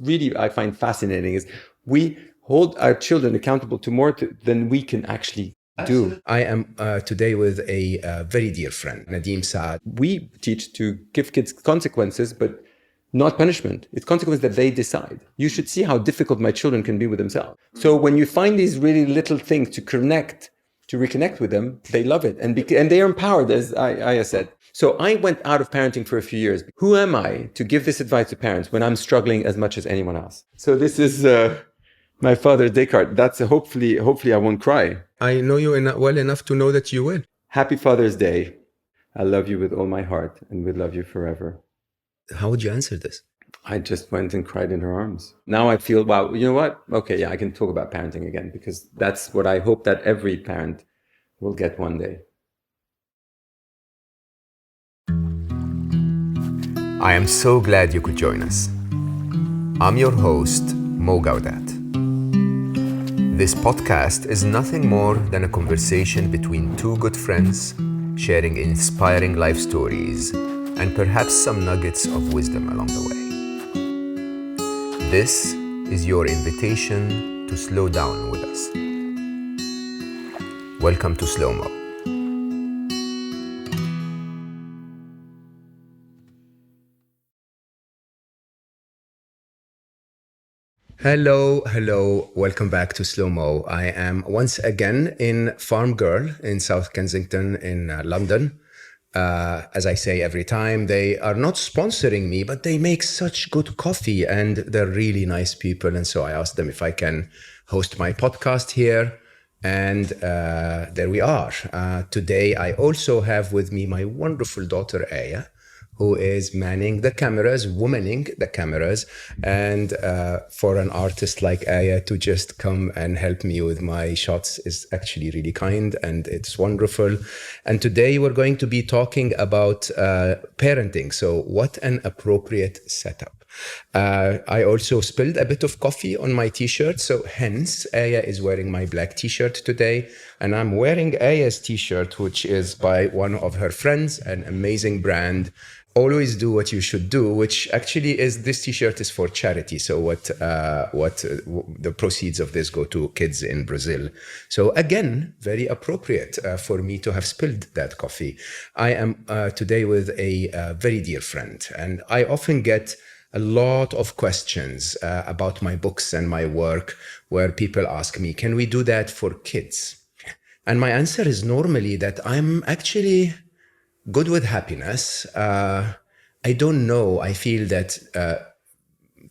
Really, I find fascinating is we hold our children accountable to more than we can actually do. I am today with a very dear friend, Nadim Saad. We teach to give kids consequences, but not punishment. It's consequence that they decide. You should see how difficult my children can be with themselves. So when you find these really little things to reconnect with them, they love it. And they are empowered, as Aya said. So I went out of parenting for a few years. Who am I to give this advice to parents when I'm struggling as much as anyone else? So this is my father, Descartes. That's hopefully I won't cry. I know you well enough to know that you will. Happy Father's Day. I love you with all my heart and will love you forever. How would you answer this? I just went and cried in her arms. Now I feel, wow, you know what? Okay, yeah, I can talk about parenting again, because that's what I hope that every parent will get one day. I am so glad you could join us. I'm your host, Mo Gawdat. This podcast is nothing more than a conversation between two good friends sharing inspiring life stories and perhaps some nuggets of wisdom along the way. This is your invitation to slow down with us. Welcome to Slo Mo. Hello. Welcome back to Slo Mo. I am once again in Farm Girl in South Kensington in London. As I say every time, they are not sponsoring me, but they make such good coffee and they're really nice people. And so I asked them if I can host my podcast here. And there we are. Today, I also have with me my wonderful daughter, Aya, who is manning the cameras, womaning the cameras. And for an artist like Aya to just come and help me with my shots is actually really kind and it's wonderful. And today we're going to be talking about parenting. So what an appropriate setup. I also spilled a bit of coffee on my t-shirt. So hence Aya is wearing my black t-shirt today. And I'm wearing Aya's t-shirt, which is by one of her friends, an amazing brand. Always do what you should do, which actually is, this t-shirt is for charity. So what the proceeds of this go to kids in Brazil. So again, very appropriate for me to have spilled that coffee. I am today with a very dear friend, and I often get a lot of questions about my books and my work where people ask me, can we do that for kids? And my answer is normally that I'm actually good with happiness. I don't know. I feel that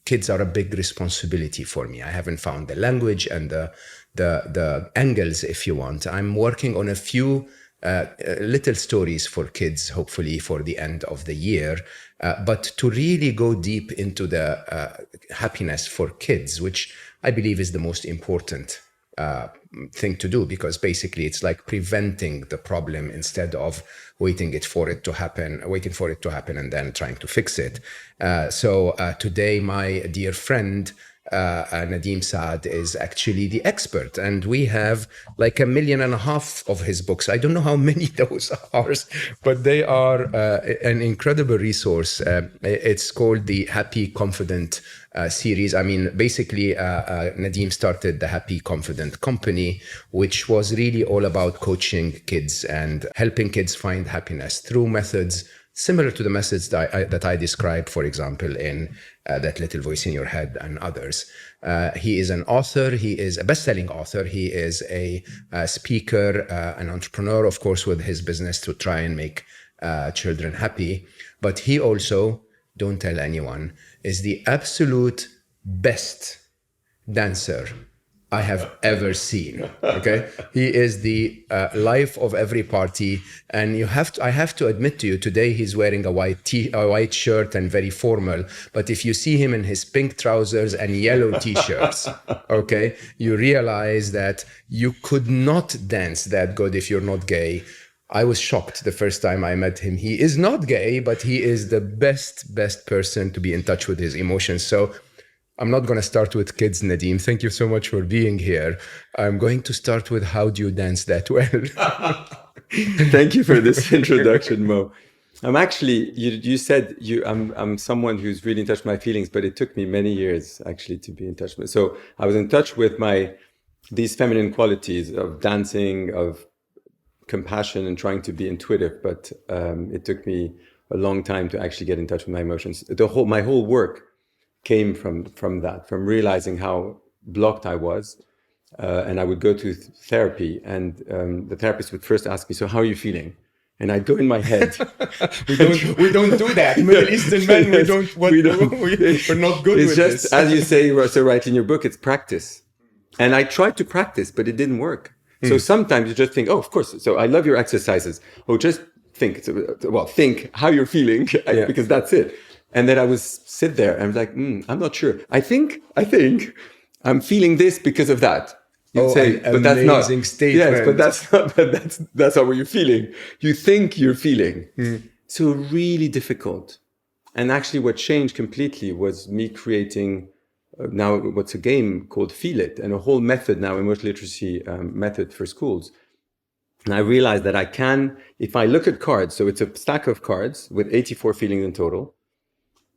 kids are a big responsibility for me. I haven't found the language and the angles, if you want. I'm working on a few little stories for kids, hopefully for the end of the year. But to really go deep into the happiness for kids, which I believe is the most important thing to do, because basically it's like preventing the problem instead of waiting for it to happen and then trying to fix it. So today, my dear friend, Nadim Saad, is actually the expert, and we have like 1.5 million of his books. I don't know how many those are, but they are an incredible resource. It's called the Happy Confident series. I mean, basically, Nadim started the Happy Confident Company, which was really all about coaching kids and helping kids find happiness through methods similar to the methods that I described, for example, in That Little Voice in Your Head and others. He is an author. He is a best-selling author. He is a speaker, an entrepreneur, of course, with his business to try and make children happy. But he also, don't tell anyone, is the absolute best dancer I have ever seen. Okay, he is the life of every party, and I have to admit to you, today he's wearing a white shirt and very formal. But if you see him in his pink trousers and yellow t-shirts, okay, you realize that you could not dance that good if you're not gay. I was shocked the first time I met him. He is not gay, but he is the best person to be in touch with his emotions. So I'm not going to start with kids, Nadim. Thank you so much for being here. I'm going to start with, how do you dance that well? Thank you for this introduction, Mo. I'm actually, you said I'm someone who's really in touch with my feelings, but it took me many years actually to be in touch with. So I was in touch with these feminine qualities of dancing, of compassion, and trying to be intuitive. But it took me a long time to actually get in touch with my emotions. My whole work came from that, from realizing how blocked I was. And I would go to therapy, and the therapist would first ask me, "So how are you feeling?" And I'd go in my head. we don't do that. Middle Eastern men, we don't. We're not good it's with just, this. as you say so right in your book, it's practice. And I tried to practice, but it didn't work. So sometimes you just think, oh, of course. So I love your exercises. Oh, just think. Think how you're feeling, because that's it. And then I would sit there and I'm like, I'm not sure. I think I'm feeling this because of that. You'd say, but that's not. Statement. Yes, but that's not. But that's not what you're feeling. You think you're feeling. So really difficult. And actually, what changed completely was me creating now what's a game called Feel It, and a whole method now, emotional literacy method for schools. And I realized that I can, if I look at cards, so it's a stack of cards with 84 feelings in total.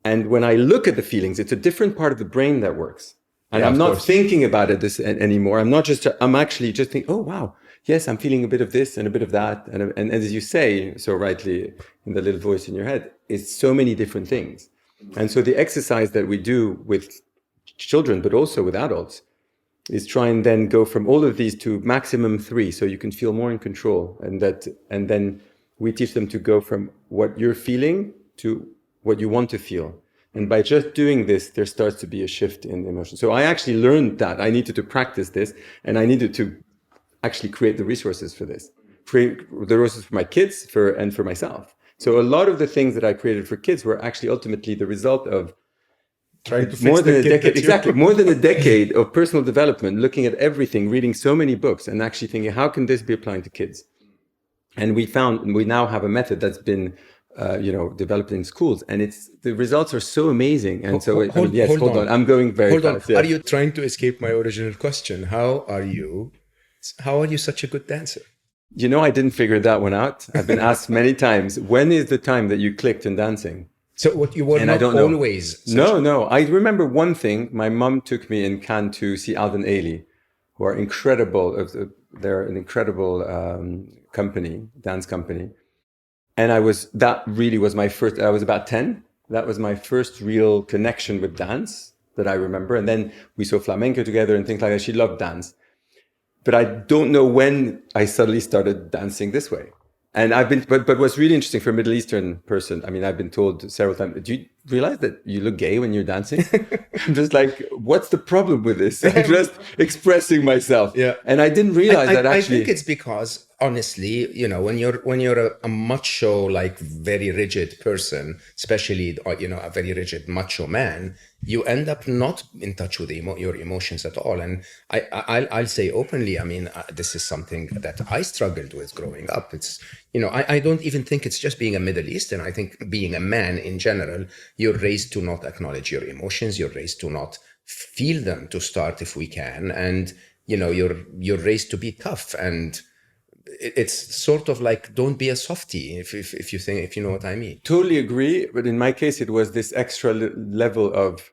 And when I look at the feelings, it's a different part of the brain that works. And I'm not thinking about it anymore. I'm actually just thinking, oh, wow, yes, I'm feeling a bit of this and a bit of that. And as you say so rightly in the little voice in your head, it's so many different things. And so the exercise that we do with children, but also with adults, is try and then go from all of these to maximum 3, so you can feel more in control. And then we teach them to go from what you're feeling to what you want to feel. And by just doing this, there starts to be a shift in the emotion. So I actually learned that I needed to practice this, and I needed to actually create the resources for this, create the resources for my kids and for myself. So a lot of the things that I created for kids were actually ultimately the result of trying to fix more than a decade, more than a decade of personal development, looking at everything, reading so many books, and actually thinking, how can this be applying to kids? And we now have a method that's been developed in schools, and the results are so amazing. And hold on. I'm going very fast. Are you trying to escape my original question? How are you such a good dancer? I didn't figure that one out. I've been asked many times, when is the time that you clicked in dancing? So what you were not always... No. I remember one thing. My mom took me in Cannes to see Alden Ailey, who are incredible. They're an incredible dance company. And that really was my first, I was about 10. That was my first real connection with dance that I remember. And then we saw flamenco together and things like that. She loved dance. But I don't know when I suddenly started dancing this way. And but what's really interesting for a Middle Eastern person, I mean, I've been told several times, do you realize that you look gay when you're dancing? I'm just like, what's the problem with this? I'm just expressing myself. Yeah. And I didn't realize that actually. I think it's because, honestly, when you're a macho, like very rigid person, especially, a very rigid macho man, you end up not in touch with your emotions at all. And I'll say openly, I mean, this is something that I struggled with growing up. It's, I don't even think it's just being a Middle Eastern. I think being a man in general, you're raised to not acknowledge your emotions. You're raised to not feel them to start if we can. And, you're raised to be tough. And it's sort of like, don't be a softie if you know what I mean. Totally agree. But in my case, it was this extra level of,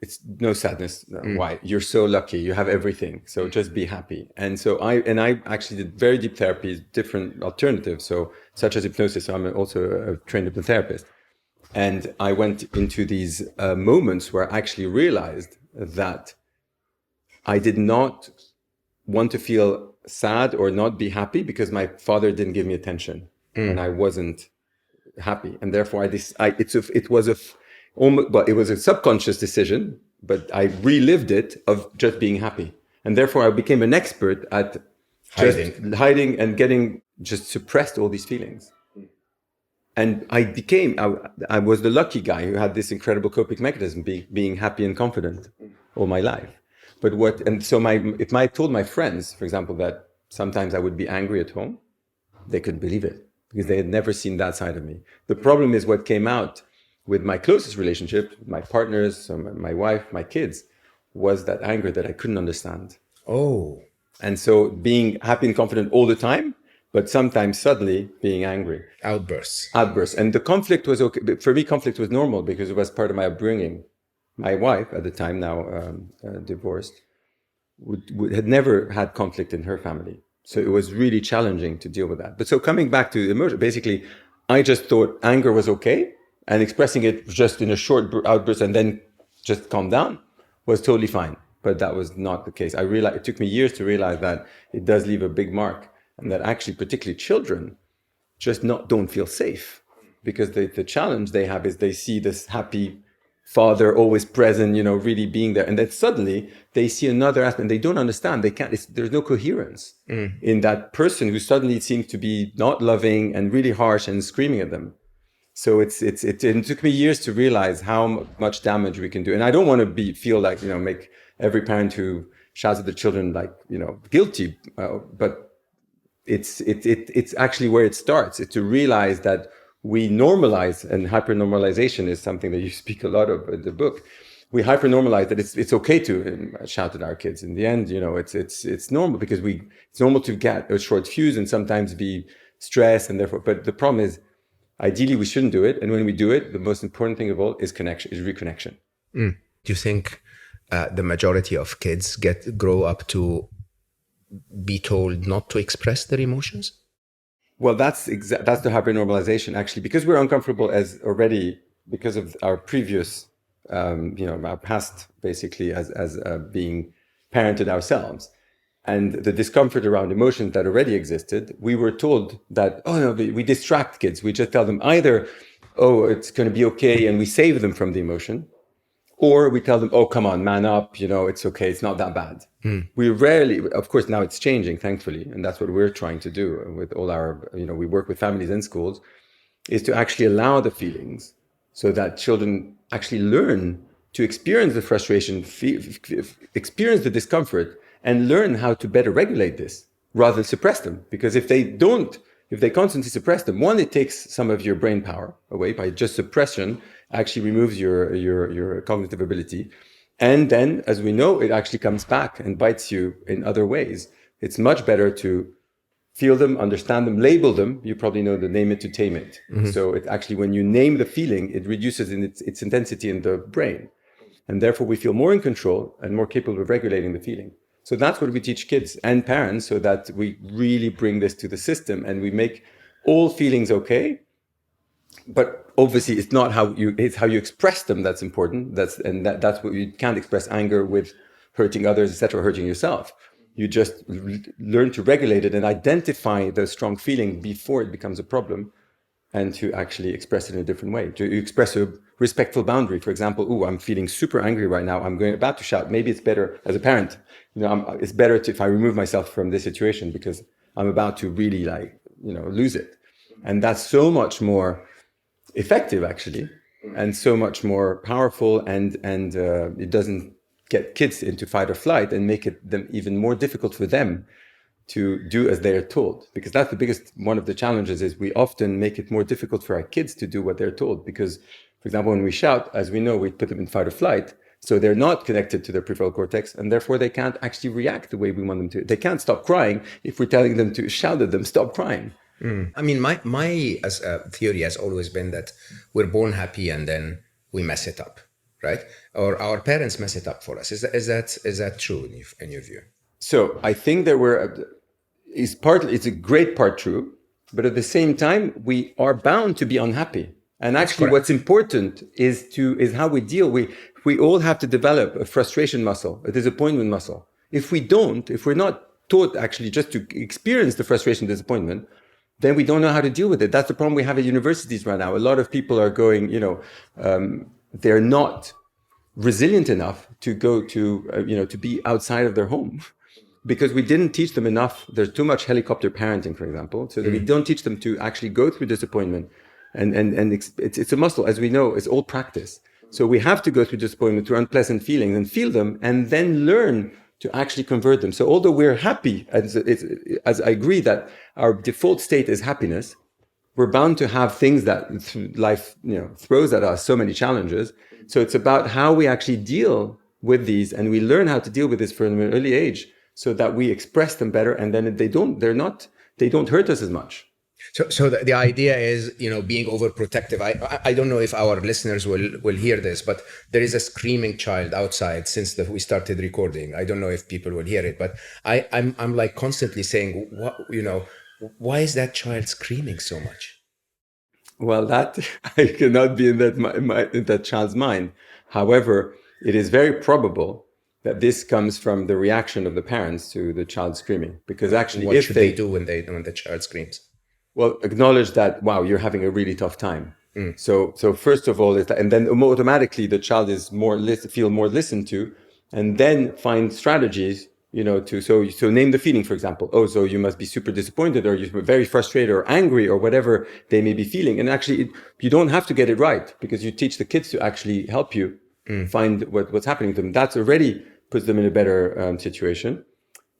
it's no sadness. Why? You're so lucky. You have everything. So just be happy. And so I actually did very deep therapies, different alternatives. So such as hypnosis. So I'm also a trained hypnotherapist. And I went into these moments where I actually realized that I did not want to feel sad or not be happy because my father didn't give me attention and I wasn't happy. And therefore it was a subconscious decision, but I relived it of just being happy. And therefore I became an expert at hiding and getting just suppressed all these feelings. And I was the lucky guy who had this incredible coping mechanism, being happy and confident all my life. But if I told my friends, for example, that sometimes I would be angry at home, they couldn't believe it because they had never seen that side of me. The problem is what came out with my closest relationship, my partners, my wife, my kids, was that anger that I couldn't understand. Oh. And so being happy and confident all the time but sometimes suddenly being angry. Outbursts. And the conflict was okay. But for me, conflict was normal because it was part of my upbringing. My wife at the time, now divorced, had never had conflict in her family. So it was really challenging to deal with that. But so coming back to emotion, basically, I just thought anger was okay, and expressing it just in a short outburst and then just calm down was totally fine. But that was not the case. I realized it took me years to realize that it does leave a big mark, and that actually, particularly children, just don't feel safe, because the challenge they have is they see this happy father always present, really being there, and then suddenly they see another aspect and they don't understand. They can't. There's no coherence in that person who suddenly seems to be not loving and really harsh and screaming at them. So it took me years to realize how much damage we can do. And I don't want to feel like make every parent who shouts at the children like guilty, but it's actually where it starts. It's to realize that we normalize, and hypernormalization is something that you speak a lot of in the book. We hypernormalize that it's okay to shout at our kids. In the end, it's normal, because it's normal to get a short fuse and sometimes be stressed, and therefore. But the problem is, ideally, we shouldn't do it. And when we do it, the most important thing of all is reconnection. Do you think the majority of kids grow up to be told not to express their emotions? Well, that's the hypernormalization, actually, because we're uncomfortable because of our previous, our past, basically, as being parented ourselves, and the discomfort around emotions that already existed. We were told that, we distract kids. We just tell them either, it's going to be okay, and we save them from the emotion, or we tell them, come on, man up, it's okay, it's not that bad. We rarely, of course, now it's changing, thankfully, and that's what we're trying to do with all our, we work with families and schools, is to actually allow the feelings so that children actually learn to experience the frustration, experience the discomfort, and learn how to better regulate this rather than suppress them. Because if they constantly suppress them, one, it takes some of your brain power away. By just suppression actually removes your cognitive ability. And then, as we know, it actually comes back and bites you in other ways. It's much better to feel them, understand them, label them. You probably know the name it to tame it. Mm-hmm. So it actually, when you name the feeling, it reduces in its intensity in the brain. And therefore we feel more in control and more capable of regulating the feeling. So that's what we teach kids and parents, so that we really bring this to the system and we make all feelings okay. But obviously it's how you express them that's important. That's what you can't express anger with hurting others, etc., hurting yourself. You just learn to regulate it and identify the strong feeling before it becomes a problem, and to actually express it in a different way. To express a respectful boundary. For example, I'm feeling super angry right now. I'm about to shout. Maybe it's better as a parent. It's better if I remove myself from this situation, because I'm about to really lose it. And that's so much more effective, actually, and so much more powerful. And it doesn't get kids into fight or flight and make them even more difficult for them to do as they are told, because that's the biggest one of the challenges. Is we often make it more difficult for our kids to do what they're told, because, for example, when we shout, as we know, we put them in fight or flight, so they're not connected to their prefrontal cortex, and therefore they can't actually react the way we want them to. They can't stop crying if we're telling them to shout at them, stop crying. I mean, my theory has always been that we're born happy and then we mess it up, right? Or our parents mess it up for us. Is that true in your view? So I think it's a great part true, but at the same time, we are bound to be unhappy. And actually, what's important is how we deal. We all have to develop a frustration muscle, a disappointment muscle. If we're not taught actually just to experience the frustration, disappointment, then we don't know how to deal with it. That's the problem we have at universities right now. A lot of people are going, they're not resilient enough to go to be outside of their home, because we didn't teach them enough. There's too much helicopter parenting, for example, so that we don't teach them to actually go through disappointment. And it's a muscle, as we know, it's all practice. So we have to go through disappointment, through unpleasant feelings, and feel them, and then learn to actually convert them. So although we're happy, as I agree that our default state is happiness, we're bound to have things that life throws at us, so many challenges. So it's about how we actually deal with these, and we learn how to deal with this from an early age, so that we express them better, and then they're not they don't hurt us as much. So the idea is, being overprotective. I don't know if our listeners will hear this, but there is a screaming child outside since we started recording. I don't know if people will hear it, but I'm like constantly saying, why is that child screaming so much? Well, that I cannot be in that child's mind. However, it is very probable that this comes from the reaction of the parents to the child screaming. Because actually, what should they do when the child screams? Well, acknowledge that, wow, you're having a really tough time. So first of all, and then automatically the child is feel more listened to, and then find strategies, so name the feeling, for example. Oh, so you must be super disappointed, or you're very frustrated or angry, or whatever they may be feeling. And actually, you don't have to get it right, because you teach the kids to actually help you find what's happening to them. That's already puts them in a better situation.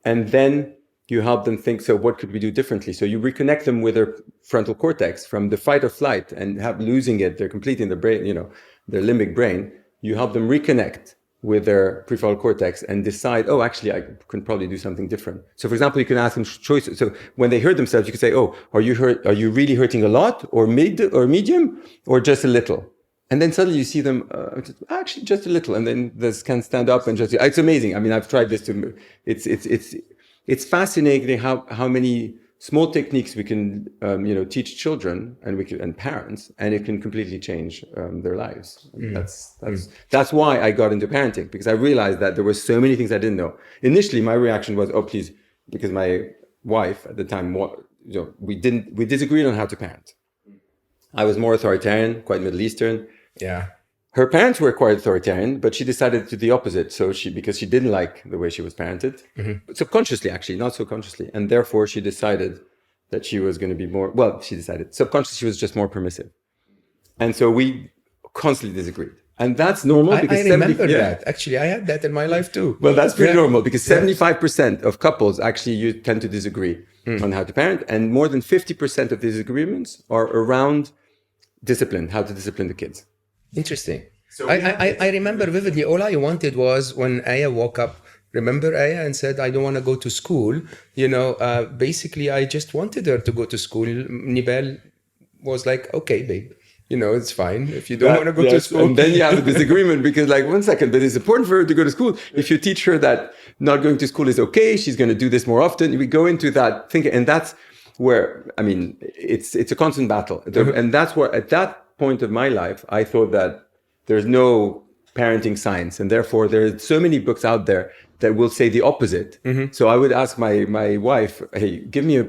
And then you help them think, so what could we do differently? So you reconnect them with their frontal cortex from the fight or flight, and losing it, they're completely in the brain, their limbic brain. You help them reconnect with their prefrontal cortex and decide, oh, actually, I can probably do something different. So for example, you can ask them choices. So when they hurt themselves, you can say, oh, are you really hurting a lot, or medium, or just a little? And then suddenly you see them, actually just a little. And then this can stand up and it's amazing. I mean, I've tried this it's fascinating how many small techniques we can, teach children and parents, and it can completely change their lives. That's why I got into parenting, because I realized that there were so many things I didn't know. Initially, my reaction was, oh, please, because my wife at the time, we disagreed on how to parent. I was more authoritarian, quite Middle Eastern. Yeah. Her parents were quite authoritarian, but she decided to do the opposite. So because she didn't like the way she was parented, subconsciously, actually, not so consciously. And therefore she decided that she was going to be she decided subconsciously she was just more permissive. And so we constantly disagreed. And that's normal, because I remember that. Actually, I had that in my life too. Well, that's pretty normal, because 75% of couples actually you tend to disagree on how to parent. And more than 50% of disagreements are around discipline, how to discipline the kids. Interesting. So I remember vividly, all I wanted was when Aya woke up, remember Aya, and said, I don't want to go to school. Basically, I just wanted her to go to school. Nibel was like, okay, babe, it's fine if you don't want to go to school. And then you have a disagreement, because like, one second, but it's important for her to go to school. If you teach her that not going to school is okay, she's going to do this more often. We go into that thinking, and that's where, it's a constant battle. And that's where, at that point of my life, I thought that there's no parenting science, and therefore there are so many books out there that will say the opposite. So I would ask my wife, hey, give me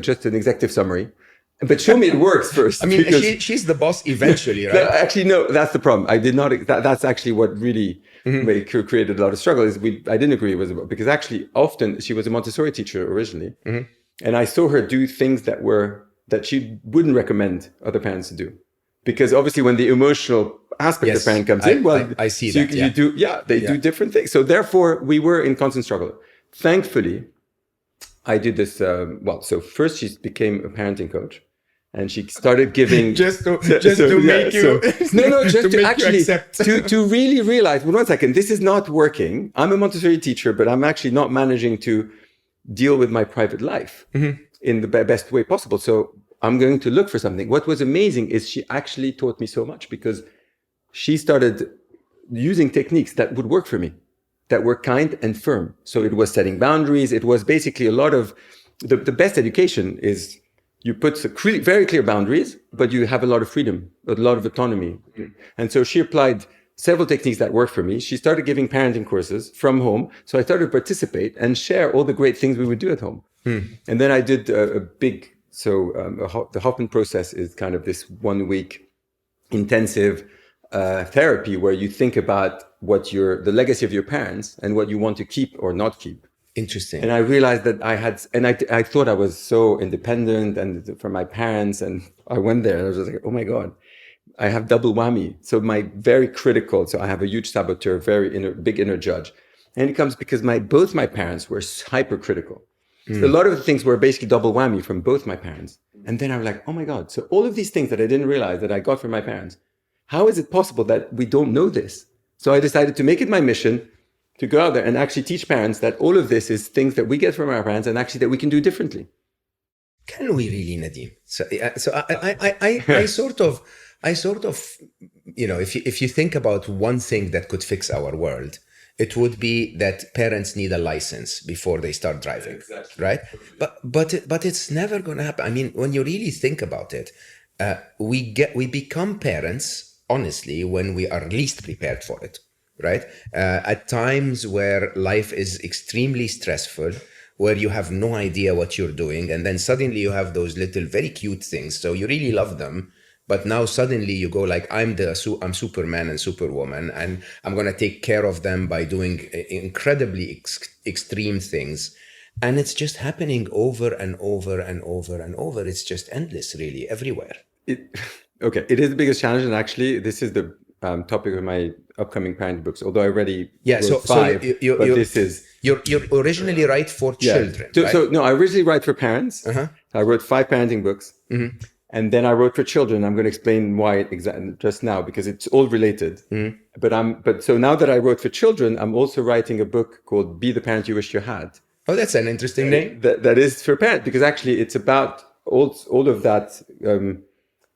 just an executive summary, but show me it works first. She's the boss eventually, right? Actually, no, that's the problem. I did not. That's actually what really created a lot of struggle. I didn't agree with it, because actually often she was a Montessori teacher originally, and I saw her do things that she wouldn't recommend other parents to do. Because obviously, when the emotional aspect of parent comes in, I see that. They do different things. So therefore, we were in constant struggle. Thankfully, I did this. So first she became a parenting coach, and she started giving just to make you to really realize. Well, 1 second, this is not working. I'm a Montessori teacher, but I'm actually not managing to deal with my private life in the best way possible. So I'm going to look for something. What was amazing is she actually taught me so much, because she started using techniques that would work for me, that were kind and firm. So it was setting boundaries. It was basically a lot of the best education is you put very clear boundaries, but you have a lot of freedom, a lot of autonomy. And so she applied several techniques that worked for me. She started giving parenting courses from home. So I started to participate and share all the great things we would do at home. And then I did a big, the Hoffman process is kind of this 1 week intensive therapy where you think about the legacy of your parents and what you want to keep or not keep. Interesting. And I realized that I thought I was so independent and from my parents, and I went there and I was just like, oh my God, I have double whammy. So I have a huge saboteur, big inner judge. And it comes because both my parents were hypercritical. So a lot of the things were basically double whammy from both my parents. And then I was like, oh my God. So all of these things that I didn't realize that I got from my parents, how is it possible that we don't know this? So I decided to make it my mission to go out there and actually teach parents that all of this is things that we get from our parents and actually that we can do differently. can we really, Nadim? I sort of, if you think about one thing that could fix our world, it would be that parents need a license before they start driving, right? But it's never going to happen. I mean, when you really think about it, we become parents, honestly, when we are least prepared for it, right? At times where life is extremely stressful, where you have no idea what you're doing, and then suddenly you have those little very cute things, so you really love them, but now suddenly you go like, I'm Superman and Superwoman, and I'm going to take care of them by doing incredibly extreme things, and it's just happening over and over and over and over. It's just endless, really, everywhere. Okay, it is the biggest challenge, and actually this is the topic of my upcoming parenting books, although I already wrote 5, you're originally write for children, right? So no, I originally write for parents. I wrote 5 parenting books, and then I wrote for children. I'm going to explain why just now, because it's all related. But so now that I wrote for children, I'm also writing a book called Be the Parent You Wish You Had. Oh, that's an interesting name. That is for parents, because actually it's about all of that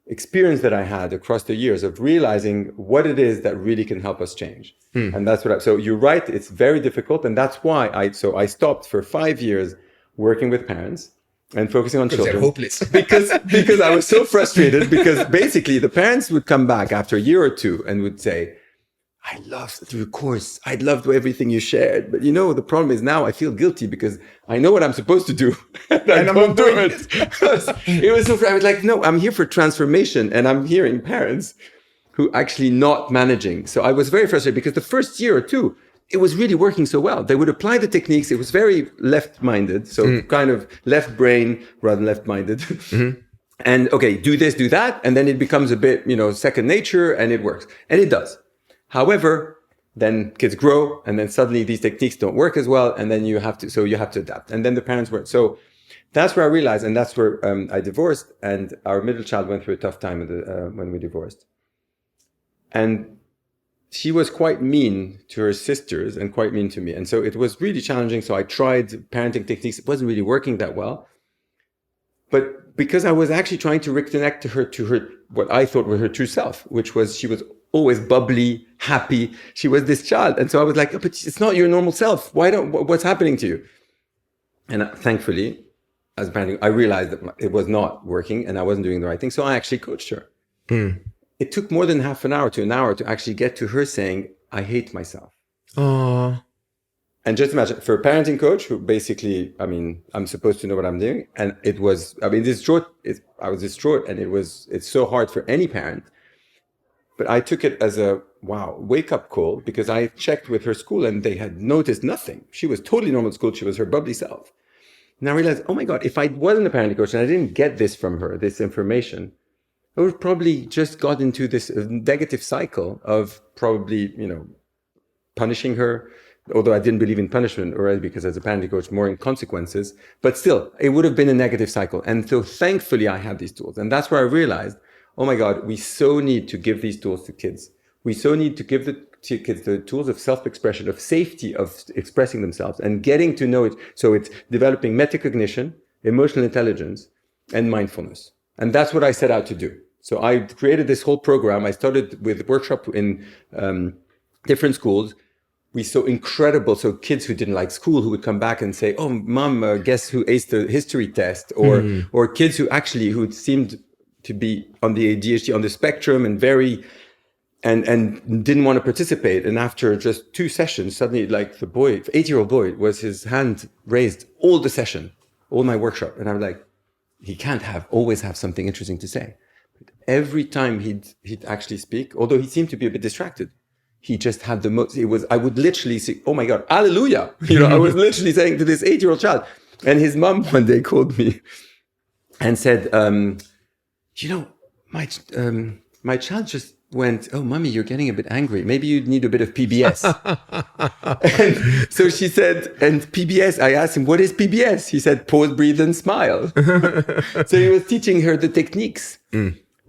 experience that I had across the years of realizing what it is that really can help us change. And that's so you're right, it's very difficult. And that's why I stopped for 5 years working with parents and focusing on children. They're hopeless. because I was so frustrated, because basically the parents would come back after a year or two and would say, I loved the course. I loved everything you shared. But the problem is now I feel guilty because I know what I'm supposed to do. and I'm not doing it. It was so, I was like, no, I'm here for transformation. And I'm hearing parents who actually not managing. So I was very frustrated because the first year or two, it was really working so well. They would apply the techniques. It was very left-minded. So kind of left brain rather than left-minded. And okay, do this, do that. And then it becomes a bit, second nature, and it works. And it does. However, then kids grow, and then suddenly these techniques don't work as well, and then you have to adapt. And then the parents weren't. So that's where I realized, and that's where I divorced, and our middle child went through a tough time when we divorced. And she was quite mean to her sisters and quite mean to me. And so it was really challenging. So I tried parenting techniques. It wasn't really working that well. But because I was actually trying to reconnect to her, what I thought was her true self, which was she was always bubbly, happy. She was this child. And so I was like, oh, but it's not your normal self. What's happening to you? And thankfully, as a parent, I realized that it was not working and I wasn't doing the right thing. So I actually coached her. It took more than half an hour to an hour to actually get to her saying, I hate myself. Oh. And just imagine, for a parenting coach who basically, I'm supposed to know what I'm doing. And it was, I was distraught, and it's so hard for any parent. But I took it as a, wake-up call, because I checked with her school and they had noticed nothing. She was totally normal at school. She was her bubbly self. And I realized, oh my God, if I wasn't a parenting coach and I didn't get this from her, this information, I would probably just got into this negative cycle of probably, punishing her, although I didn't believe in punishment already, because as a parenting coach, more in consequences. But still, it would have been a negative cycle. And so thankfully, I had these tools. And that's where I realized, oh my God, we so need to give these tools to kids. We so need to give the kids the tools of self-expression, of safety, of expressing themselves and getting to know it. So it's developing metacognition, emotional intelligence, and mindfulness. And that's what I set out to do. So I created this whole program. I started with workshop in different schools. We saw incredible, so kids who didn't like school, who would come back and say, oh, mom, guess who aced the history test? Or kids who seemed to be on the ADHD, on the spectrum, and and didn't want to participate. And after just 2 sessions, suddenly, like the 8-year-old boy, was his hand raised all the session, all my workshop. And I was like, he can't always have something interesting to say. But every time he'd actually speak, although he seemed to be a bit distracted, he just had the most, I would literally say, oh my God, hallelujah. I was literally saying to this 8-year-old child. And his mom one day called me and said, my child just went, oh, mommy, you're getting a bit angry. Maybe you need a bit of PBS. And so she said, and PBS, I asked him, what is PBS? He said, pause, breathe, and smile. So he was teaching her the techniques.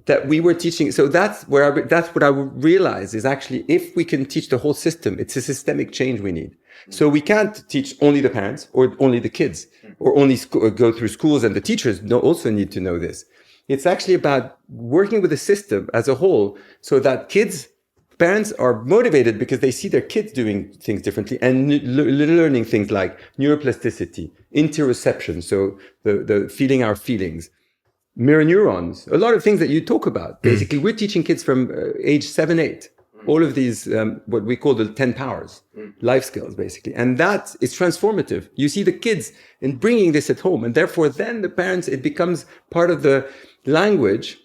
that we were teaching. So that's what I realized is actually, if we can teach the whole system, it's a systemic change we need. So we can't teach only the parents or only the kids or only go through schools, and the teachers also need to know this. It's actually about working with the system as a whole, so that parents are motivated because they see their kids doing things differently and learning things like neuroplasticity, interoception, so the feeling our feelings, mirror neurons, a lot of things that you talk about. Basically, we're teaching kids from age 7, 8, all of these, what we call the 10 powers, life skills, basically. And that is transformative. You see the kids in bringing this at home, and therefore then the parents, it becomes part of the language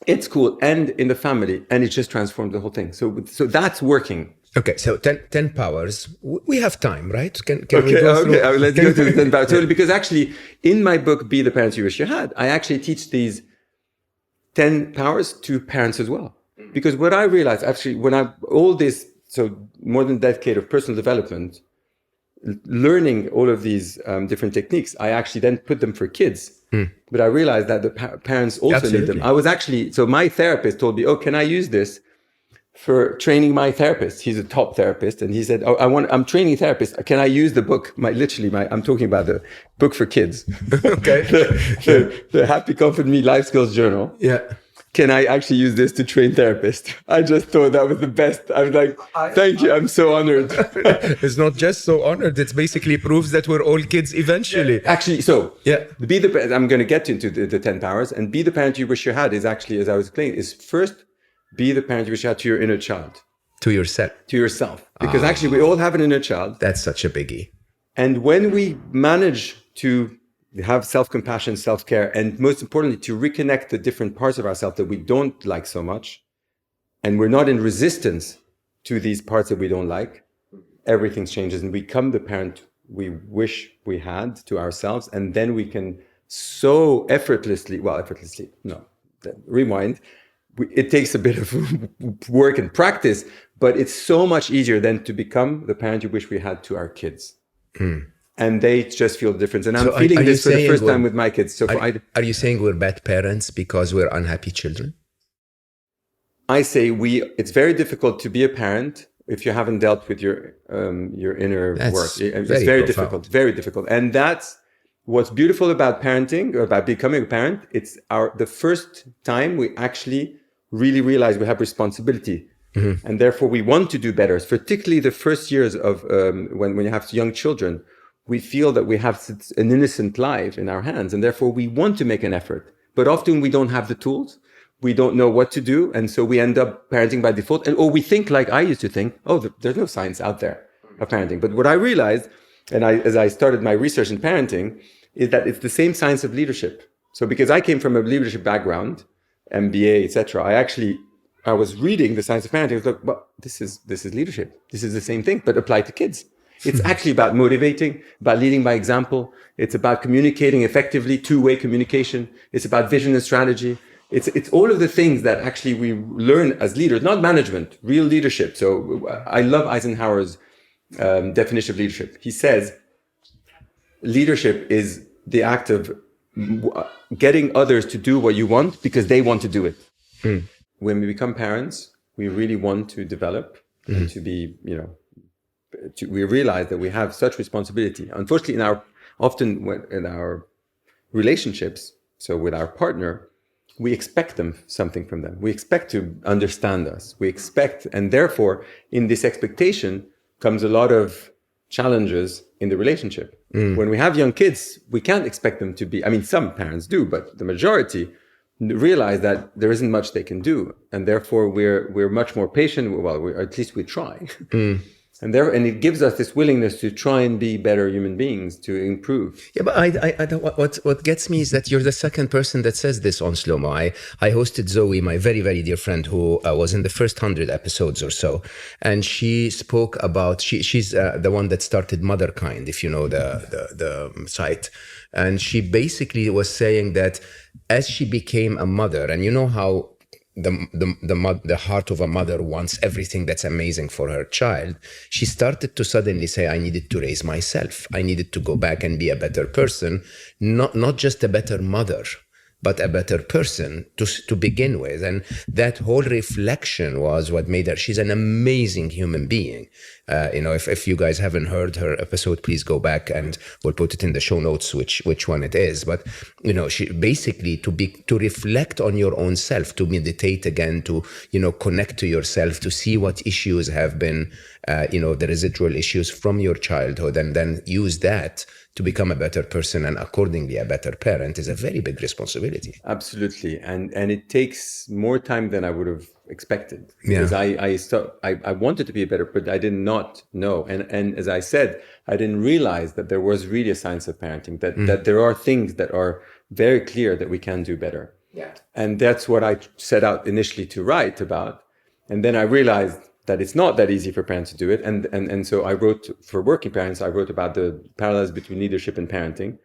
in school and in the family, and it just transformed the whole thing. So that's working. Okay, so 10 powers. We have time, right? Can we go through? Okay, let's go to the 10 powers. Totally, because actually, in my book, Be the Parents You Wish You Had, I actually teach these 10 powers to parents as well. Because what I realized, actually, so more than a decade of personal development, learning all of these different techniques, I actually then put them for kids. But I realized that the parents also need them. So my therapist told me, can I use this for training my therapist? He's a top therapist. And he said, I'm training therapists. Can I use the book? I'm talking about the book for kids. Okay. the Happy Comfort Me Life Skills Journal. Yeah. Can I actually use this to train therapists? I just thought that was the best. I was like, thank you. I'm so honored. It's not just so honored. It basically proves that we're all kids eventually. Yeah. Actually, I'm going to get into the 10 powers, and Be the Parent You Wish You Had is actually, as I was explaining, is first, be the parent you wish you had to your inner child. To yourself. To yourself. Because actually we all have an inner child. That's such a biggie. And when we manage to have self-compassion, self-care, and most importantly, to reconnect the different parts of ourselves that we don't like so much, and we're not in resistance to these parts that we don't like, everything changes, and we become the parent we wish we had to ourselves, and then we can so rewind. It takes a bit of work and practice, but it's so much easier than to become the parent you wish we had to our kids. And they just feel the difference. And I'm feeling this for the first time with my kids. So are you saying we're bad parents because we're unhappy children? I say it's very difficult to be a parent if you haven't dealt with your inner work. It's very difficult, very difficult. And that's what's beautiful about parenting, or about becoming a parent. It's the first time we actually really realize we have responsibility. And therefore we want to do better, particularly the first years of when you have young children. We feel that we have an innocent life in our hands, and therefore we want to make an effort. But often we don't have the tools. We don't know what to do. And so we end up parenting by default. Or we think, like I used to think, there's no science out there of parenting. But what I realized, as I started my research in parenting, is that it's the same science of leadership. So because I came from a leadership background, MBA, etc., I was reading the science of parenting. I was like, well, this is leadership. This is the same thing, but applied to kids. It's actually about motivating, about leading by example. It's about communicating effectively, two-way communication. It's about vision and strategy. It's all of the things that actually we learn as leaders, not management, real leadership. So I love Eisenhower's definition of leadership. He says, leadership is the act of getting others to do what you want because they want to do it. When we become parents, we really want to develop and to be, we realize that we have such responsibility. Unfortunately, in our relationships, so with our partner, we expect something from them. We expect to understand us. And therefore, in this expectation comes a lot of challenges in the relationship. When we have young kids, we can't expect them to be, some parents do, but the majority realize that there isn't much they can do. And therefore we're much more patient. Well, at least we try. And it gives us this willingness to try and be better human beings, to improve. Yeah, but I don't, what gets me is that you're the second person that says this on Slo Mo. I hosted Zoe, my very, very dear friend, who was in the first 100 episodes or so. And she spoke about, she's the one that started Motherkind, if you know the site. And she basically was saying that as she became a mother, and you know how the heart of a mother wants everything that's amazing for her child, she started to suddenly say, I needed to raise myself. I needed to go back and be a better person, not just a better mother, but a better person to begin with. And that whole reflection was what made her. She's an amazing human being. If you guys haven't heard her episode, please go back and we'll put it in the show notes which one it is. But she basically to reflect on your own self, to meditate again, to connect to yourself, to see what issues have been the residual issues from your childhood, and then use that to become a better person and accordingly a better parent is a very big responsibility. Absolutely. And it takes more time than I would have expected, because I wanted to be better, but I did not know. And as I said, I didn't realize that there was really a science of parenting, that there are things that are very clear that we can do better. Yeah. And that's what I set out initially to write about. And then I realized that it's not that easy for parents to do it. And so I wrote, for working parents, I wrote about the parallels between leadership and parenting.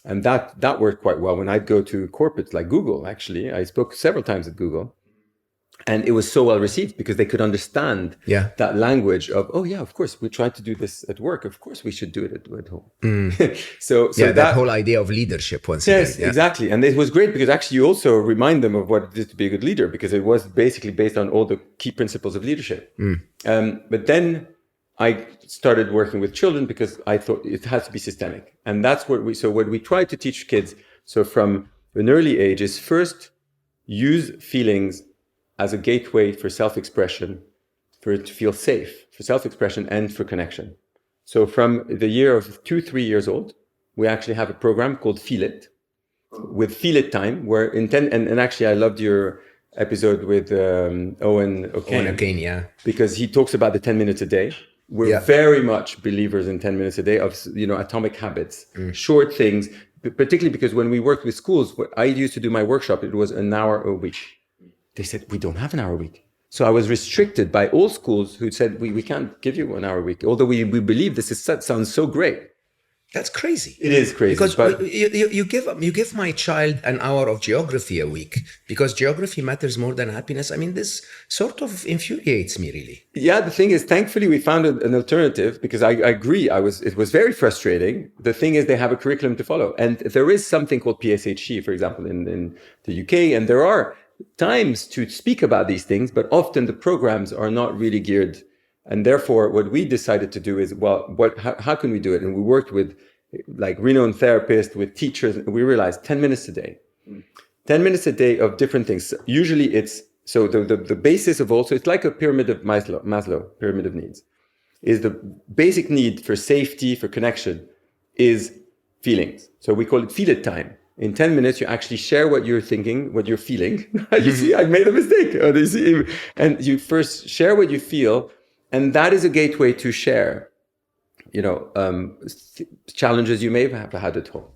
And that worked quite well. When I'd go to corporates like Google, actually, I spoke several times at Google. And it was so well received because they could understand that language of, oh yeah, of course, we tried to do this at work. Of course, we should do it at home. So that whole idea of leadership once again. Yes, exactly. And it was great because actually you also remind them of what it is to be a good leader, because it was basically based on all the key principles of leadership. But then I started working with children because I thought it has to be systemic. And that's what we try to teach kids. So from an early age is first use feelings as a gateway for self-expression, for it to feel safe, for self-expression and for connection. So from the year of 2-3 years old, we actually have a program called Feel It, with Feel It time, where and actually I loved your episode with Owen O'Kane, because he talks about the 10 minutes a day. We're very much believers in 10 minutes a day of atomic habits, short things, particularly because when we worked with schools, what I used to do my workshop, it was an hour a week. They said, we don't have an hour a week. So I was restricted by all schools who said, we can't give you an hour a week. Although we believe sounds so great. That's crazy. It is crazy. Because you give my child an hour of geography a week because geography matters more than happiness. I mean, this sort of infuriates me, really. Yeah, the thing is, thankfully, we found an alternative, because I agree. It was very frustrating. The thing is, they have a curriculum to follow. And there is something called PSHE, for example, in the UK. And there are times to speak about these things, but often the programs are not really geared. And therefore, what we decided to do is, how can we do it? And we worked with like renowned therapists, with teachers. And we realized 10 minutes a day, 10 minutes a day of different things. Usually it's, so the basis of also, it's like a pyramid of Maslow pyramid of needs, is the basic need for safety, for connection, is feelings. So we call it Feel It time. In 10 minutes, you actually share what you're thinking, what you're feeling. You see, I made a mistake. And you first share what you feel. And that is a gateway to share, challenges you may have had at home.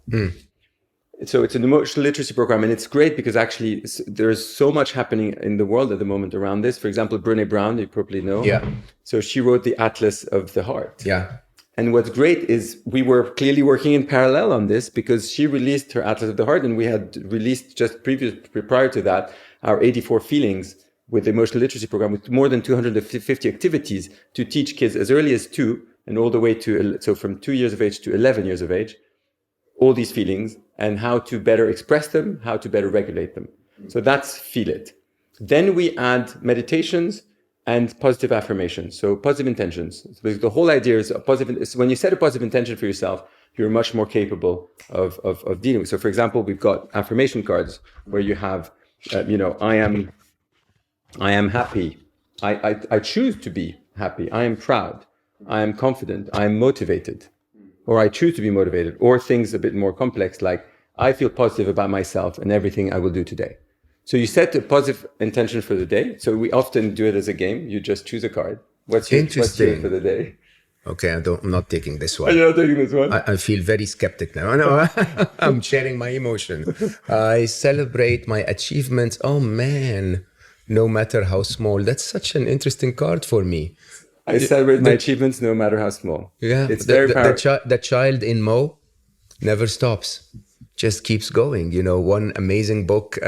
So it's an emotional literacy program. And it's great because actually there's so much happening in the world at the moment around this. For example, Brené Brown, you probably know. Yeah. So she wrote the Atlas of the Heart. Yeah. And what's great is we were clearly working in parallel on this, because she released her Atlas of the Heart, and we had released just prior to that our 84 feelings with the emotional literacy program, with more than 250 activities to teach kids as early as 2 and all the way to, so from 2 years of age to 11 years of age, all these feelings and how to better express them, how to better regulate them. So that's Feel It. Then we add meditations and positive affirmations. So positive intentions. So the whole idea is when you set a positive intention for yourself, you're much more capable of dealing with. So for example, we've got affirmation cards where you have, I am happy. I choose to be happy. I am proud. I am confident. I am motivated. Or I choose to be motivated. Or things a bit more complex, like I feel positive about myself and everything I will do today. So you set a positive intention for the day. So we often do it as a game. You just choose a card. What's your for the day? Okay, I'm not taking this one. You're not taking this one? I feel very skeptic now. No, I'm sharing my emotion. I celebrate my achievements. Oh man, no matter how small. That's such an interesting card for me. I celebrate my achievements no matter how small. Yeah, it's very powerful. The child in Mo never stops. Just keeps going, one amazing book,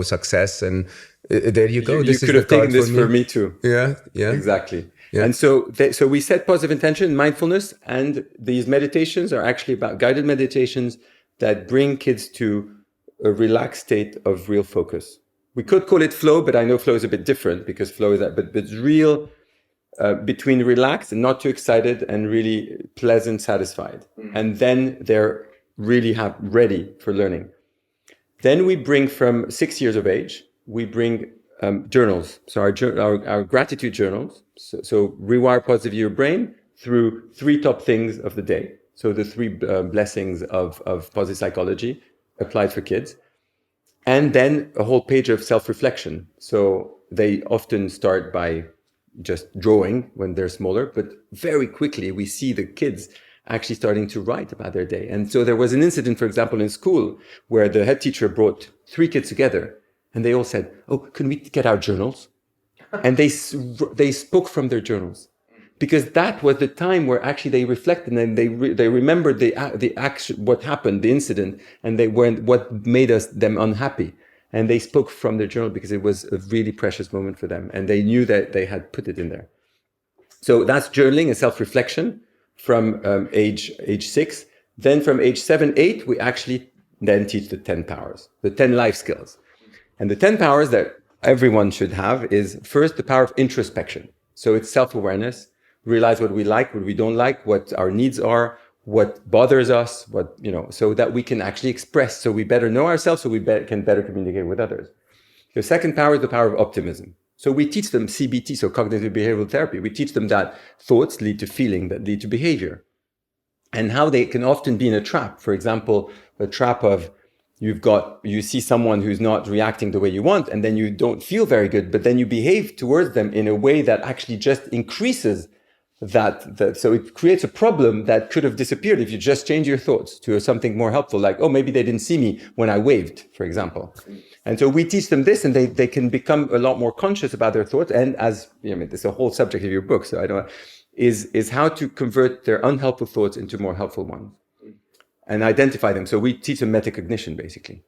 success, and there you go. You could have taken this for me too. Yeah, exactly. Yeah. And so we set positive intention, mindfulness, and these meditations are actually about guided meditations that bring kids to a relaxed state of real focus. We could call it flow, but I know flow is a bit different because flow is that, but it's real between relaxed and not too excited and really pleasant, satisfied. And then they're really ready for learning. Then we bring from 6 years of age, we bring journals. So our gratitude journals. So rewire positive your brain through 3 top things of the day. So the 3 blessings of positive psychology applied for kids. And then a whole page of self-reflection. So they often start by just drawing when they're smaller, but very quickly we see the kids actually starting to write about their day. And so there was an incident, for example, in school where the head teacher brought 3 kids together and they all said, "Oh, can we get our journals?" And they spoke from their journals because that was the time where actually they reflected and they remembered the action, what happened, the incident, and what made them unhappy. And they spoke from their journal because it was a really precious moment for them. And they knew that they had put it in there. So that's journaling and self-reflection from age 6. Then from age 7, 8, we actually then teach the 10 powers, the 10 life skills. And the 10 powers that everyone should have is first the power of introspection. So it's self-awareness, realize what we like, what we don't like, what our needs are, what bothers us, so that we can actually express, so we better know ourselves, so we can better communicate with others. The second power is the power of optimism. So we teach them CBT, so cognitive behavioral therapy. We teach them that thoughts lead to feeling, that lead to behavior, and how they can often be in a trap. For example, a trap of you see someone who's not reacting the way you want, and then you don't feel very good, but then you behave towards them in a way that actually just increases that. So it creates a problem that could have disappeared if you just change your thoughts to something more helpful, like, oh, maybe they didn't see me when I waved, for example. And so we teach them this, and they can become a lot more conscious about their thoughts. And it's a whole subject of your book, so I don't is how to convert their unhelpful thoughts into more helpful ones and identify them. So we teach them metacognition, basically.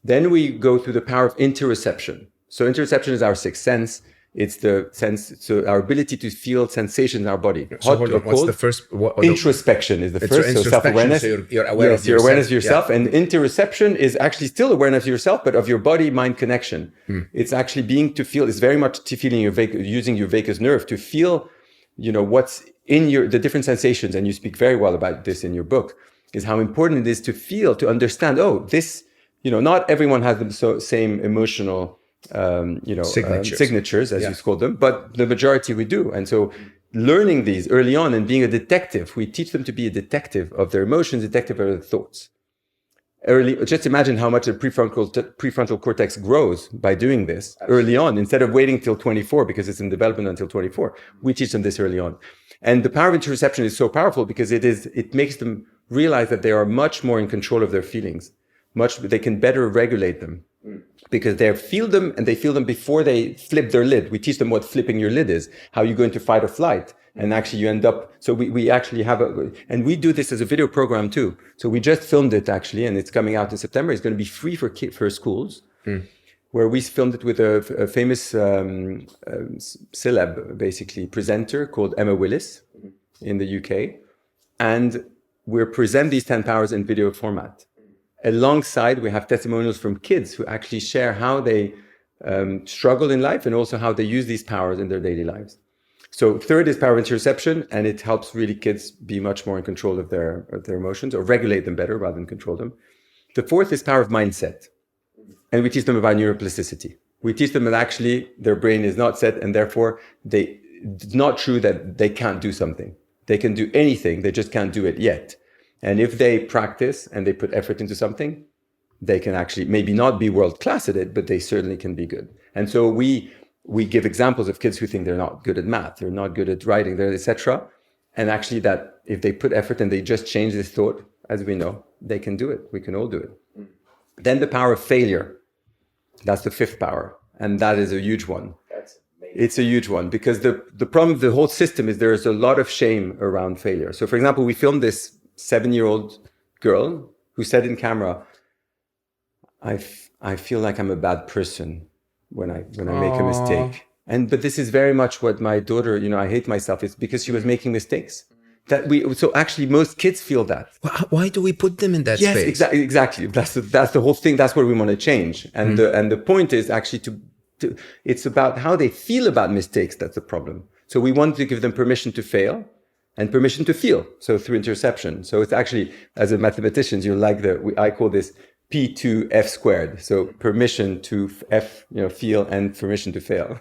Then we go through the power of interoception. So interoception is our sixth sense. It's the sense, so our ability to feel sensations in our body. So hold on, what's the first? Introspection is the first, so self-awareness. So you're aware of your yourself. Awareness of yourself. Yeah. And interoception is actually still awareness of yourself, but of your body-mind connection. It's actually it's very much feeling using your vagus nerve to feel, what's in the different sensations. And you speak very well about this in your book, is how important it is to feel, to understand, this, not everyone has the same emotional signatures, as you call them, but the majority we do. And so learning these early on and being a detective, we teach them to be a detective of their emotions, detective of their thoughts. Just imagine how much the prefrontal cortex grows by doing this early on, instead of waiting till 24, because it's in development until 24. We teach them this early on. And the power of interoception is so powerful because it makes them realize that they are much more in control of their feelings. They can better regulate them. Because they feel them, and they feel them before they flip their lid. We teach them what flipping your lid is, how you go into fight or flight. And actually you end up, so we actually have and we do this as a video program too. So we just filmed it actually, and it's coming out in September. It's going to be free for schools, where we filmed it with a famous celeb, basically presenter called Emma Willis in the UK. And we'll present these 10 powers in video format. Alongside, we have testimonials from kids who actually share how they struggle in life and also how they use these powers in their daily lives. So third is power of interoception, and it helps really kids be much more in control of their emotions, or regulate them better rather than control them. The fourth is power of mindset, and we teach them about neuroplasticity. We teach them that actually their brain is not set, and therefore it's not true that they can't do something. They can do anything, they just can't do it yet. And if they practice and they put effort into something, they can actually maybe not be world class at it, but they certainly can be good. And so we give examples of kids who think they're not good at math, they're not good at writing, etc. And actually that if they put effort and they just change this thought, as we know, they can do it. We can all do it. Then the power of failure. That's the fifth power. And that is a huge one. That's amazing. It's a huge one because the problem of the whole system is there's a lot of shame around failure. So for example, we filmed this 7-year-old girl who said in camera, I feel like I'm a bad person when I make a mistake. But this is very much what my daughter, I hate myself. It's because she was making mistakes. So actually most kids feel that. Why do we put them in that Yes, space? exactly. That's the whole thing. That's what we want to change. And the point is actually it's about how they feel about mistakes. That's the problem. So we want to give them permission to fail and permission to feel. So through interception. So it's actually, as a mathematician, I call this P2F squared. So permission to feel and permission to fail.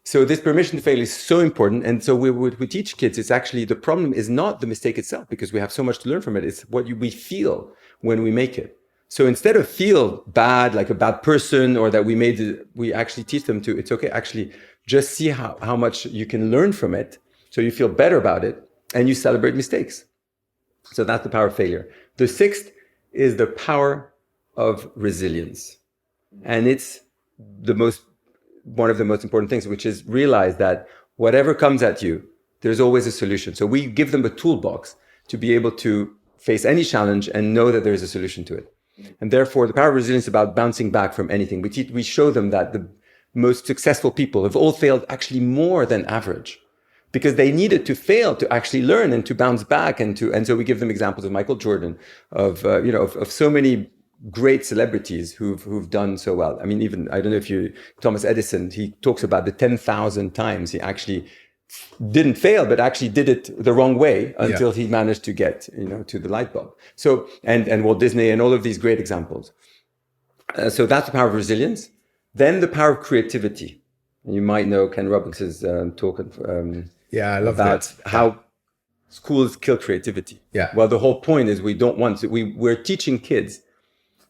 So this permission to fail is so important. And so we teach kids, it's actually, the problem is not the mistake itself, because we have so much to learn from it. It's what we feel when we make it. So instead of feel bad, like a bad person, or that we actually teach them to, it's okay, actually just see how much you can learn from it. So you feel better about it and you celebrate mistakes. So that's the power of failure. The sixth is the power of resilience. And it's one of the most important things, which is realize that whatever comes at you, there's always a solution. So we give them a toolbox to be able to face any challenge and know that there is a solution to it. And therefore, the power of resilience is about bouncing back from anything. We show them that the most successful people have all failed actually more than average, because they needed to fail to actually learn and to bounce back. And so we give them examples of Michael Jordan, of so many great celebrities who've done so well. I mean, even, I don't know if Thomas Edison, he talks about the 10,000 times he actually didn't fail, but actually did it the wrong way until he managed to get, to the light bulb. So, and Walt Disney and all of these great examples. So that's the power of resilience. Then the power of creativity. And you might know Ken Robinson's talk I love about how schools kill creativity. Yeah. Well, the whole point is we're teaching kids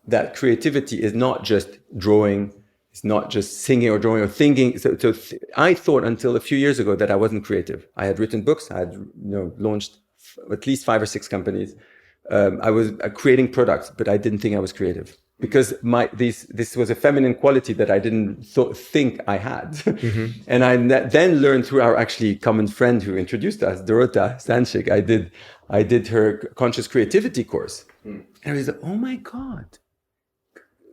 that creativity is not just drawing, it's not just singing or drawing or thinking. I thought until a few years ago that I wasn't creative. I had written books, I had launched at least 5 or 6 companies. I was creating products, but I didn't think I was creative, because this was a feminine quality that I didn't think I had. Mm-hmm. And I then learned through our actually common friend who introduced us, Dorota Stanchik. I did her conscious creativity course. And I was like, oh my God.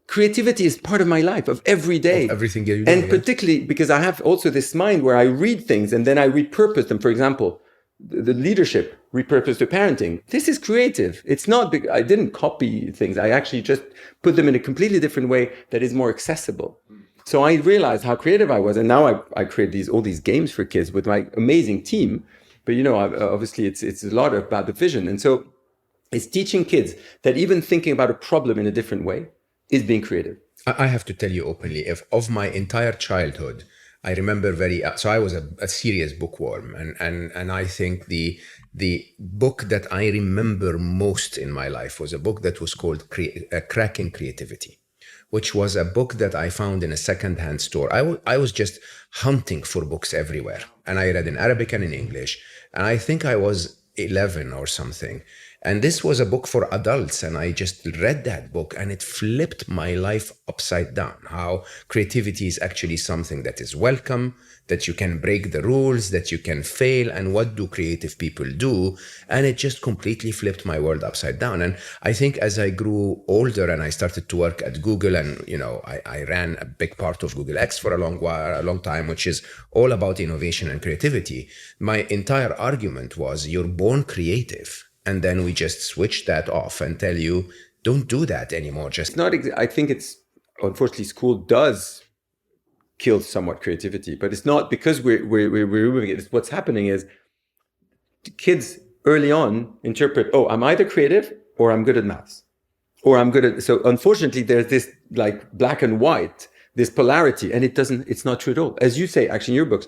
Creativity is part of my life, of every day. Of everything you do. And particularly because I have also this mind where I read things and then I repurpose them. For example, the leadership repurposed to parenting. This is creative. It's not big. I didn't copy things. I actually just put them in a completely different way that is more accessible. So I realized how creative I was. And now I create all these games for kids with my amazing team. But obviously it's a lot about the vision. And so it's teaching kids that even thinking about a problem in a different way is being creative. I have to tell you openly, of my entire childhood, I remember so I was a serious bookworm, and I think the book that I remember most in my life was a book that was called Cracking Creativity, which was a book that I found in a secondhand store. I was just hunting for books everywhere, and I read in Arabic and in English, and I think I was 11 or something. And this was a book for adults, and I just read that book and it flipped my life upside down. How creativity is actually something that is welcome, that you can break the rules, that you can fail, and what do creative people do? And it just completely flipped my world upside down. And I think as I grew older and I started to work at Google, and I ran a big part of Google X for a long time, which is all about innovation and creativity. My entire argument was, you're born creative. And then we just switch that off and tell you, don't do that anymore. I think unfortunately, school does kill somewhat creativity, but it's not because we're removing it. What's happening is kids early on interpret, I'm either creative or I'm good at maths, or I'm good at, so unfortunately there's this like black and white, this polarity, and it's not true at all. As you say, actually in your books,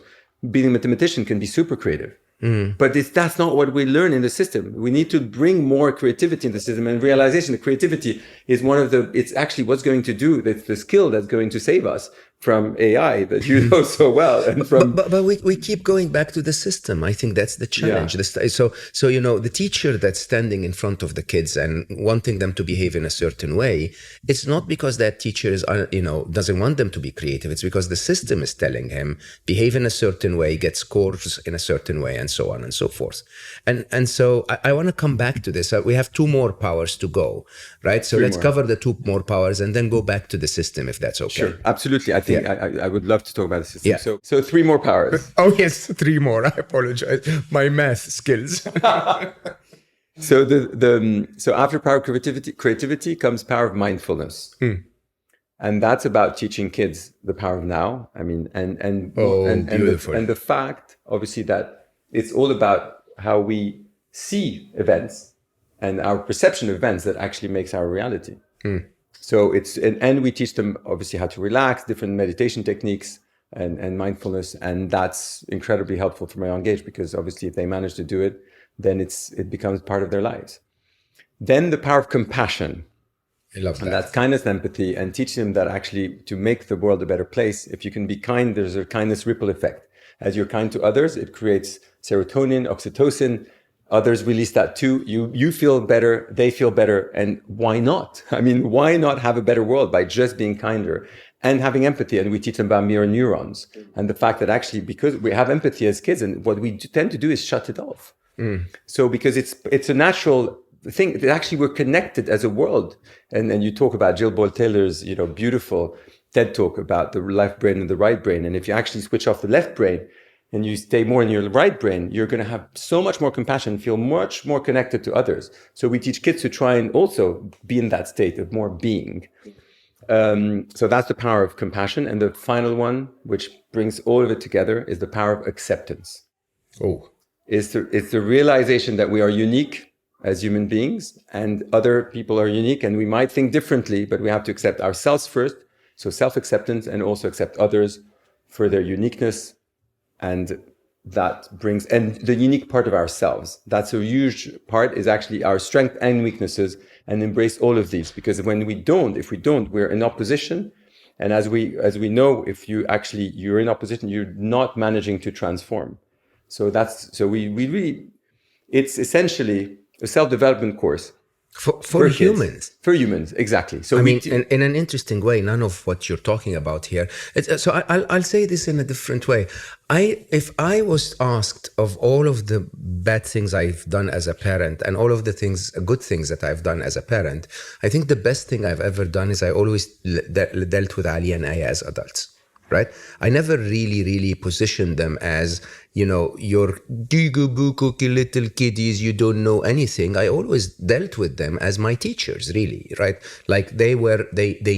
being a mathematician can be super creative. But that's not what we learn in the system. We need to bring more creativity in the system, and realization that creativity is it's actually what's going to do, the skill that's going to save us from AI that you know so well. And but we keep going back to the system. I think that's the challenge. Yeah. So the teacher that's standing in front of the kids and wanting them to behave in a certain way, it's not because that teacher is doesn't want them to be creative. It's because the system is telling him behave in a certain way, get scores in a certain way, and so on and so forth. And so I want to come back to this. We have 2 more powers to go, right? So let's cover the 2 more powers and then go back to the system, if that's okay. Sure, absolutely. I think Yeah. I would love to talk about the system. Yeah. So 3 more powers. Oh yes, 3 more. I apologize. My math skills. So after power of creativity comes power of mindfulness. And that's about teaching kids the power of now. I mean, Beautiful. and the fact, obviously, that it's all about how we see events and our perception of events that actually makes our reality. So and we teach them obviously how to relax, different meditation techniques and mindfulness, and that's incredibly helpful from a young age, because obviously if they manage to do it, then it becomes part of their lives. Then the power of compassion. I love that. And that's kindness and empathy, and teach them that actually to make the world a better place, if you can be kind, there's a kindness ripple effect. As you're kind to others, it creates serotonin, oxytocin. Others release that too. You feel better, they feel better. And why not? I mean, why not have a better world by just being kinder and having empathy? And we teach them about mirror neurons and the fact that actually, because we have empathy as kids, and what we tend to do is shut it off. So because it's a natural thing, actually we're connected as a world. And you talk about Jill Boyle Taylor's, beautiful TED talk about the left brain and the right brain. And if you actually switch off the left brain and you stay more in your right brain, you're going to have so much more compassion, feel much more connected to others. So we teach kids to try and also be in that state of more being. So that's the power of compassion. And the final one, which brings all of it together, is the power of acceptance. It's the realization that we are unique as human beings, and other people are unique, and we might think differently, but we have to accept ourselves first. So self-acceptance, and also accept others for their uniqueness. And that brings, and the unique part of ourselves, that's a huge part, is actually our strength and weaknesses, and embrace all of these. Because if we don't, we're in opposition. And as we know, if you're in opposition, you're not managing to transform. So we really, it's essentially a self-development course for humans. For humans, exactly. So in an interesting way, none of what you're talking about here. I'll say this in a different way. If I was asked of all of the bad things I've done as a parent and all of the good things that I've done as a parent, I think the best thing I've ever done is I always dealt with Ali and Aya as adults. Right? I never really positioned them as, you're cookie little kiddies, you don't know anything. I always dealt with them as my teachers, really, right? Like they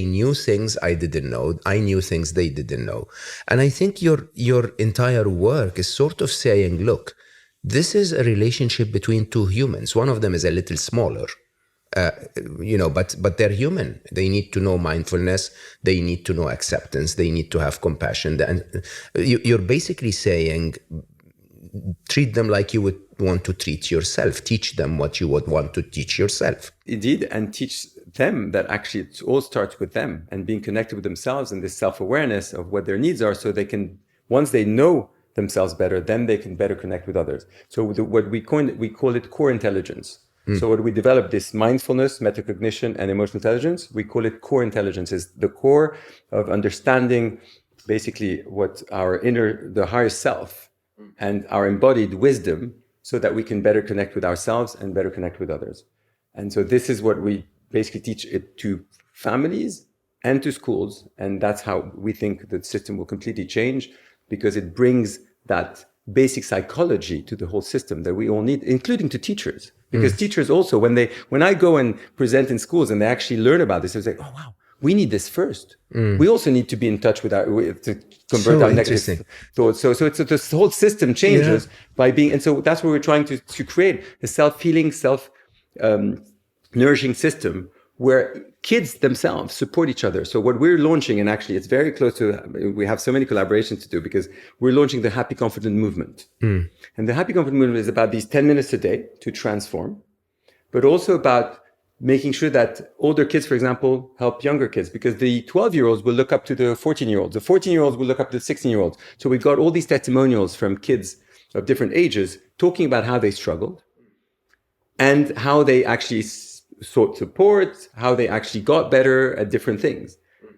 knew things I didn't know. I knew things they didn't know. And I think your entire work is sort of saying, look, this is a relationship between two humans. One of them is a little smaller. But they're human. They need to know mindfulness. They need to know acceptance. They need to have compassion. And you're basically saying, treat them like you would want to treat yourself. Teach them what you would want to teach yourself. Indeed, and teach them that actually it all starts with them and being connected with themselves and this self-awareness of what their needs are, so they can, once they know themselves better, then they can better connect with others. So what we call it core intelligence. So what we develop, this mindfulness, metacognition, and emotional intelligence, we call it core intelligence. Is the core of understanding basically what the higher self and our embodied wisdom, so that we can better connect with ourselves and better connect with others. And so this is what we basically teach it to families and to schools. And that's how we think the system will completely change, because it brings that basic psychology to the whole system that we all need, including to teachers. Because teachers also, when I go and present in schools and they actually learn about this, it's like, oh wow, we need this first. We also need to be in touch with to convert our negative thoughts. So this whole system changes by being, and so that's what we're trying to create, a self-healing, nourishing system where kids themselves support each other. So what we're launching, and actually it's very close to, we have so many collaborations to do, because we're launching the Happy Confident Movement. And the Happy Confident Movement is about these 10 minutes a day to transform, but also about making sure that older kids, for example, help younger kids, because the 12-year-olds will look up to the 14-year-olds. The 14-year-olds will look up to the 16-year-olds. So we've got all these testimonials from kids of different ages talking about how they struggled and how they actually sought support, how they actually got better at different things.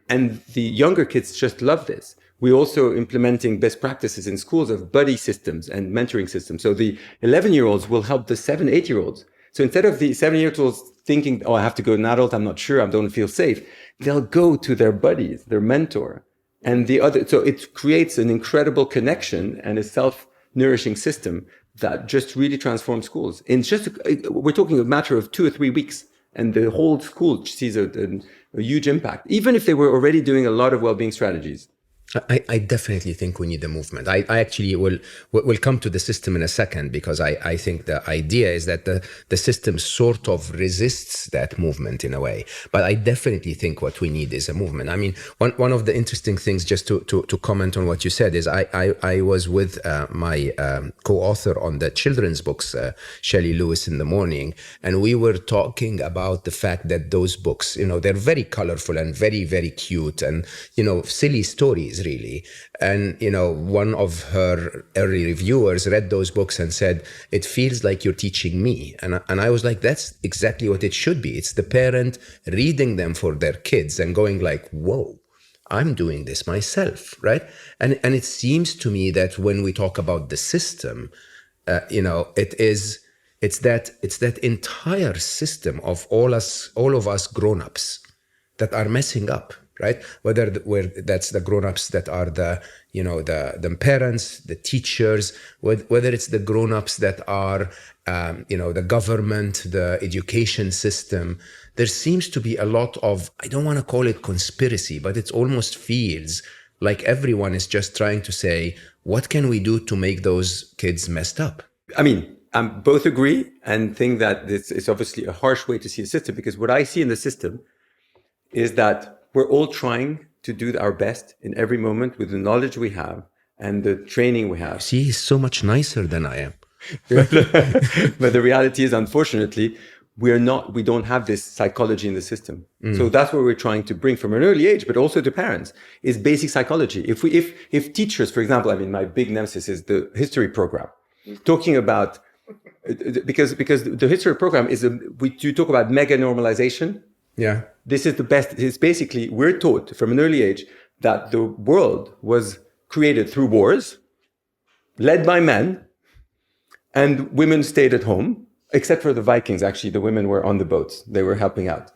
And the younger kids just love this. We're also implementing best practices in schools of buddy systems and mentoring systems. So the 11-year-olds will help the 7, 8-year-olds. So instead of the 7-year-olds thinking, oh, I have to go to an adult, I'm not sure, I don't feel safe, they'll go to their buddies, their mentor, And so it creates an incredible connection and a self-nourishing system that just really transforms schools. We're talking a matter of 2 or 3 weeks, and the whole school sees a huge impact, even if they were already doing a lot of well-being strategies. I definitely think we need a movement. I actually will come to the system in a second, because I think the idea is that the system sort of resists that movement in a way. But I definitely think what we need is a movement. I mean, one of the interesting things, just to comment on what you said, is I was with my co-author on the children's books, Shelley Lewis, in the morning, and we were talking about the fact that those books, they're very colorful and very, very cute, and silly stories, really. And one of her early reviewers read those books and said, it feels like you're teaching me. And I was like, that's exactly what it should be. It's the parent reading them for their kids and going like, whoa, I'm doing this myself, right? And it seems to me that when we talk about the system, it's that entire system of all of us grown-ups that are messing up, right? Where that's the grown-ups that are the parents, the teachers, whether it's the grown-ups that are the government, the education system. There seems to be a lot of, I don't want to call it conspiracy, but it almost feels like everyone is just trying to say, what can we do to make those kids messed up? I mean, I both agree and think that it's obviously a harsh way to see the system, because what I see in the system is that we're all trying to do our best in every moment with the knowledge we have and the training we have. See, he's so much nicer than I am. But the reality is, unfortunately, we don't have this psychology in the system. So that's what we're trying to bring from an early age, but also to parents, is basic psychology. If teachers, for example, I mean, my big nemesis is the history program, talking about, because the history program you talk about mega normalization. Yeah. This is the best. It's basically, we're taught from an early age that the world was created through wars, led by men, and women stayed at home, except for the Vikings. Actually, the women were on the boats. They were helping out.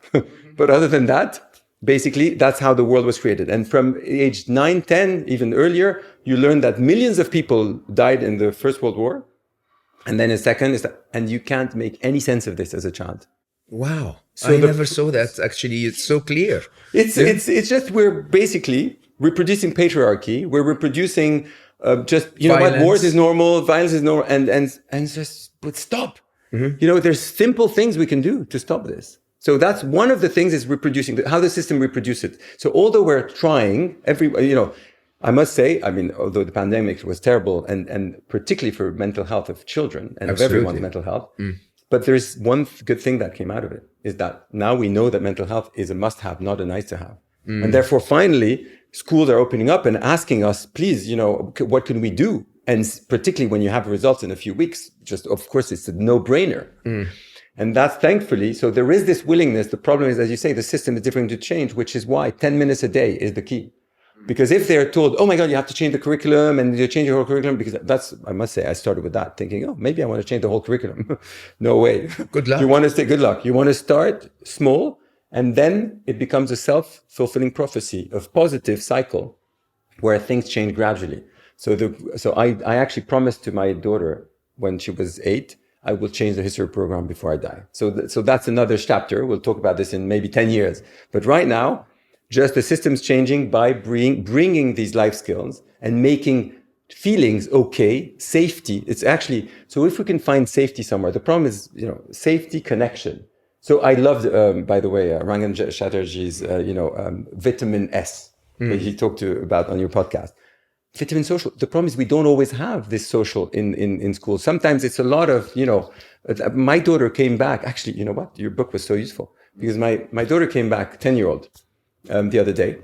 But other than that, basically, that's how the world was created. And from age 9, 10, even earlier, you learn that millions of people died in the First World War. And then a second, and you can't make any sense of this as a child. Wow. So I never saw that. Actually, it's so clear. It's just, we're basically reproducing patriarchy. We're reproducing what, wars is normal, violence is normal, and just, but stop. Mm-hmm. There's simple things we can do to stop this. So that's one of the things, is reproducing, how the system reproduces it. So although we're trying, I must say, I mean, although the pandemic was terrible, and particularly for mental health of children and of everyone's mental health, but there's one good thing that came out of it, is that now we know that mental health is a must-have, not a nice-to-have. And therefore, finally, schools are opening up and asking us, please, what can we do? And particularly when you have results in a few weeks, just, of course, it's a no-brainer. And that's thankfully, so there is this willingness. The problem is, as you say, the system is different to change, which is why 10 minutes a day is the key. Because if they're told, oh my God, you have to change the curriculum and you change your whole curriculum, because I must say, I started with that thinking, oh, maybe I want to change the whole curriculum. No way. Good luck. You want to say good luck. You want to start small, and then it becomes a self-fulfilling prophecy of positive cycle where things change gradually. So I actually promised to my daughter when she was 8, I will change the history program before I die. So that's another chapter. We'll talk about this in maybe 10 years. But right now, just the system's changing by bringing these life skills and making feelings okay, safety. It's actually, so if we can find safety somewhere, the problem is, safety, connection. So I loved, by the way, Rangan Chatterjee's, vitamin S, that he talked about on your podcast. Vitamin social. The problem is we don't always have this social in school. Sometimes it's a lot of, my daughter came back. Actually, you know what? Your book was so useful, because my daughter came back, 10-year-old, the other day.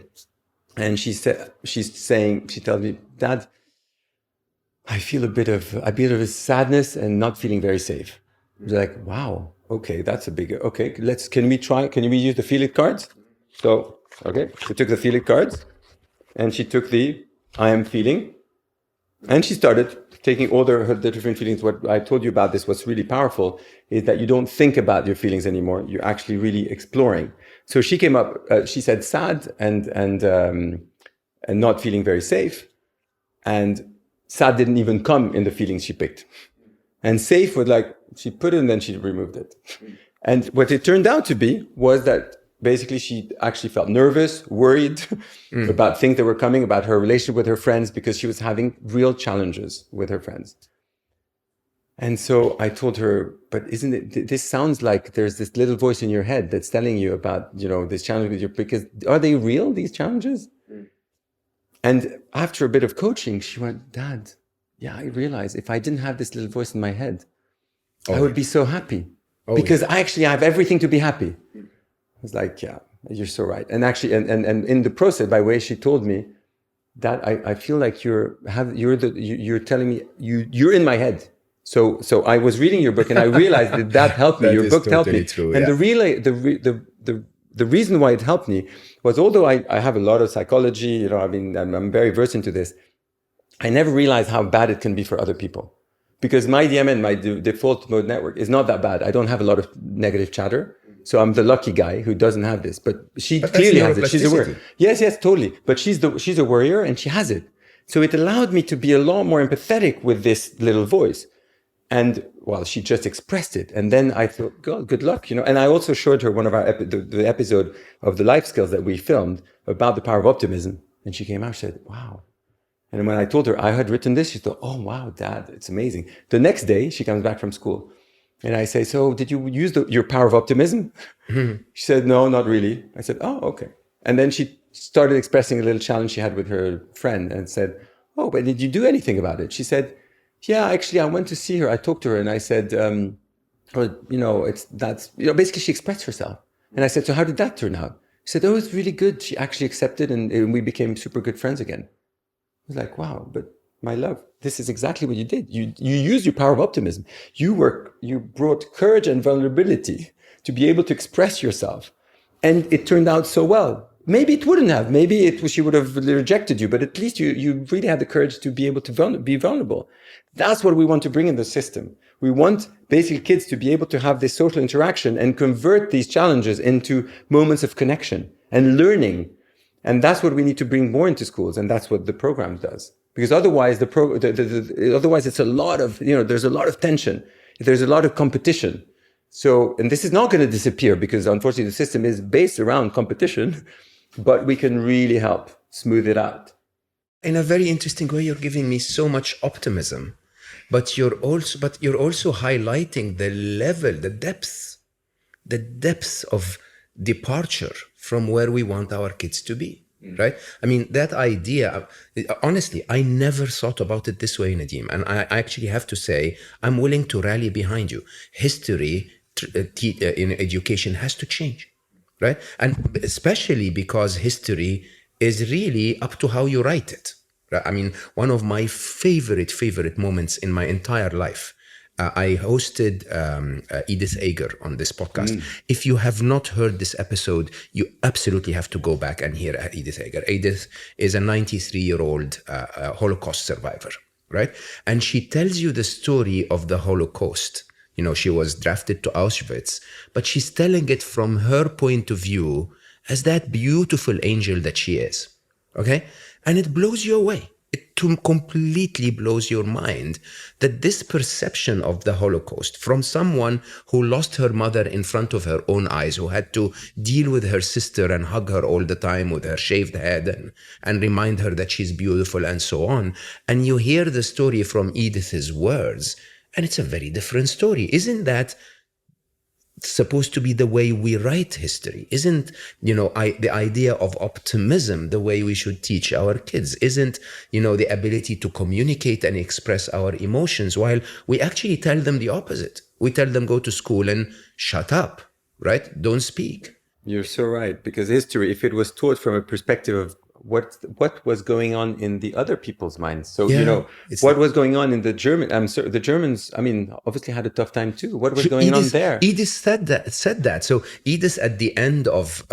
And she tells me, Dad, I feel a bit of a sadness and not feeling very safe. I was like, wow, okay, that's a big, okay, can we use the feel it cards? So, okay, she took the feel it cards and she took the I am feeling, and she started taking all the different feelings. What I told you about this, what's really powerful is that you don't think about your feelings anymore. You're actually really exploring. So she came up, she said sad and and not feeling very safe. And Saad didn't even come in the feelings she picked. And safe was like, she put it and then she removed it. And what it turned out to be was that basically she actually felt nervous, worried about things that were coming, about her relationship with her friends, because she was having real challenges with her friends. And so I told her, but isn't it, this sounds like there's this little voice in your head that's telling you about, you know, this challenge with your, because are they real, these challenges? And after a bit of coaching, she went, Dad, yeah, I realized if I didn't have this little voice in my head, I would be so happy because I actually have everything to be happy. I was like, yeah, you're so right. And actually, and in the process, by the way, she told me that I feel like you're telling me you're in my head. So I was reading your book and I realized that helped me. Your book helped me. True, and the reason why it helped me was, although I have a lot of psychology, you know, I mean, I'm very versed into this, I never realized how bad it can be for other people. Because my DMN, my default mode network, is not that bad. I don't have a lot of negative chatter. So I'm the lucky guy who doesn't have this. But she clearly has it. She's a warrior. Yes, totally. But she's a warrior and she has it. So it allowed me to be a lot more empathetic with this little voice. And well, she just expressed it. And then I thought, God, good luck, you know. And I also showed her one of our the episode of the life skills that we filmed about the power of optimism. And she came out, she said, wow. And when I told her I had written this, she thought, oh, wow, Dad, it's amazing. The next day, she comes back from school. And I say, so did you use your power of optimism? Mm-hmm. She said, no, not really. I said, oh, okay. And then she started expressing a little challenge she had with her friend and said, oh, but did you do anything about it? She said, yeah, actually, I went to see her. I talked to her and I said, well, you know, basically she expressed herself. And I said, so how did that turn out? She said, oh, it was really good. She actually accepted and we became super good friends again. I was like, wow, but my love, this is exactly what you did. You used your power of optimism. You brought courage and vulnerability to be able to express yourself. And it turned out so well. Maybe it wouldn't have. Maybe she would have rejected you, but at least you really had the courage to be able to be vulnerable. That's what we want to bring in the system. We want basically kids to be able to have this social interaction and convert these challenges into moments of connection and learning. And that's what we need to bring more into schools. And that's what the program does. Because otherwise, otherwise it's a lot of, you know, there's a lot of tension. There's a lot of competition. So, and this is not going to disappear because unfortunately the system is based around competition, but we can really help smooth it out. In a very interesting way, you're giving me so much optimism, but you're also highlighting the level, the depth of departure from where we want our kids to be, right? I mean, that idea, honestly, I never thought about it this way, Nadim. And I actually have to say, I'm willing to rally behind you. History in education has to change, right? And especially because history is really up to how you write it. Right? I mean, one of my favorite moments in my entire life, I hosted Edith Eger on this podcast. If you have not heard this episode, you absolutely have to go back and hear Edith Eger. Edith is a 93-year-old Holocaust survivor, right? And she tells you the story of the Holocaust. You know, she was drafted to Auschwitz, but she's telling it from her point of view as that beautiful angel that she is, okay? And it blows you away. It completely blows your mind that this perception of the Holocaust from someone who lost her mother in front of her own eyes, who had to deal with her sister and hug her all the time with her shaved head and remind her that she's beautiful and so on. And you hear the story from Edith's words, and it's a very different story. Isn't that supposed to be the way we write history? Isn't, you know, the idea of optimism the way we should teach our kids? Isn't, you know, the ability to communicate and express our emotions, while we actually tell them the opposite? We tell them go to school and shut up, right? Don't speak. You're so right, because history, if it was taught from a perspective of what was going on in the other people's minds. So, you know, what was going on in the the Germans, I mean, obviously had a tough time too. What was going on there? Edith said that. So Edith, at the end of,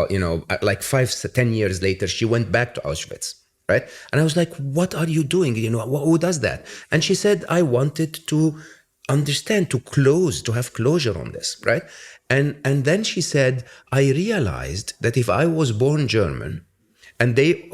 you know, like 5-10 years later, she went back to Auschwitz, right? And I was like, what are you doing? You know, who does that? And she said, I wanted to understand, to have closure on this, right? And then she said, I realized that if I was born German, and they,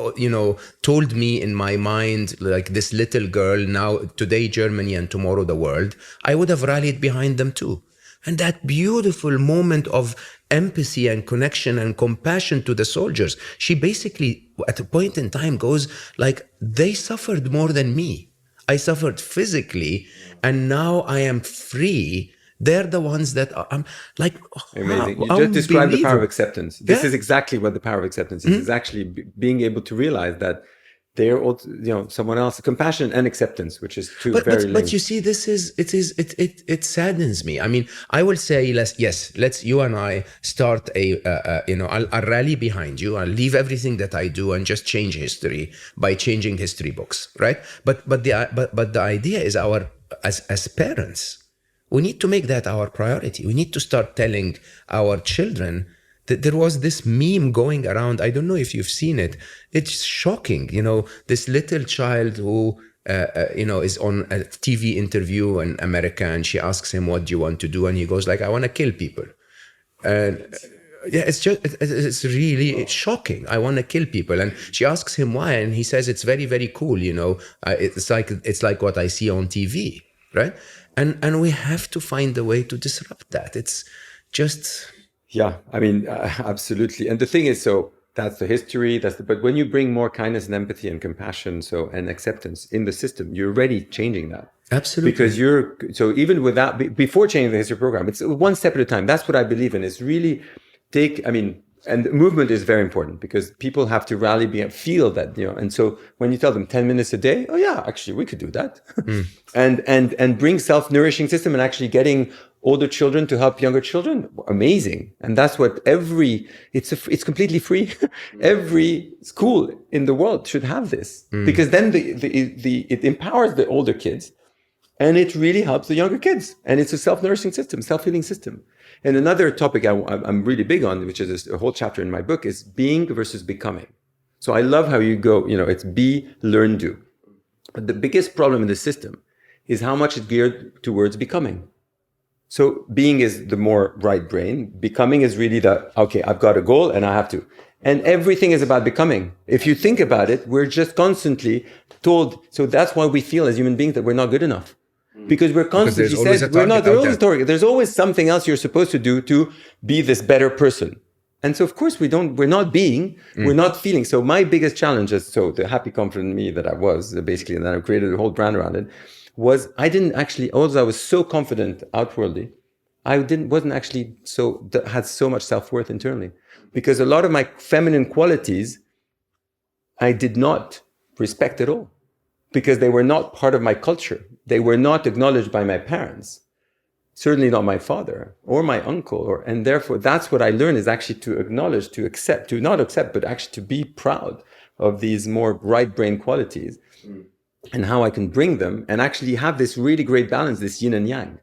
told me in my mind, like, this little girl, now, today Germany and tomorrow the world, I would have rallied behind them too. And that beautiful moment of empathy and connection and compassion to the soldiers, she basically, at a point in time, goes like, they suffered more than me. I suffered physically, and now I am free. They're the ones that I'm like, amazing. You just described the power of acceptance. This is exactly what the power of acceptance is. Is actually being able to realize that they're also, someone else, compassion and acceptance, which is two very linked. But you see, it saddens me. I mean, I will say, let's you and I start I'll rally behind you. I'll leave everything that I do and just change history by changing history books, right? But the idea is as parents, we need to make that our priority. We need to start telling our children that there was this meme going around. I don't know if you've seen it. It's shocking. This little child who, is on a TV interview in America, and she asks him, what do you want to do? And he goes like, I want to kill people. And it's really shocking. I want to kill people. And she asks him why. And he says, it's very, very cool. It's like what I see on TV. Right. And we have to find a way to disrupt that. It's just... Yeah, I mean, absolutely. And the thing is, so that's the history. But when you bring more kindness and empathy and compassion, and acceptance in the system, you're already changing that. Absolutely. Because even without, before changing the history program, it's one step at a time. That's what I believe in, is really and movement is very important, because people have to rally, feel that, and so when you tell them 10 minutes a day, oh yeah, actually we could do that. and bring self-nourishing system, and actually getting older children to help younger children, amazing. And that's what it's completely free. Every school in the world should have this, because then it empowers the older kids, and it really helps the younger kids. And it's a self-nourishing system, self-healing system. And another topic I'm really big on, which is a whole chapter in my book, is being versus becoming. So I love how you go, it's be, learn, do. But the biggest problem in the system is how much it's geared towards becoming. So being is the more right brain. Becoming is really okay, I've got a goal and I have to. And everything is about becoming. If you think about it, we're just constantly told. So that's why we feel as human beings that we're not good enough. Because we're constantly said, there's always something else you're supposed to do to be this better person. And so of course we're not being, we're not feeling. So my biggest challenge is, the happy, confident me that I was basically, and then I created a whole brand around it, was I didn't actually, although I was so confident outwardly, wasn't actually had so much self-worth internally. Because a lot of my feminine qualities, I did not respect at all. Because they were not part of my culture. They were not acknowledged by my parents. Certainly not my father or my uncle. And therefore, that's what I learned, is actually to acknowledge, to accept, to not accept, but actually to be proud of these more right brain qualities and how I can bring them and actually have this really great balance, this yin and yang.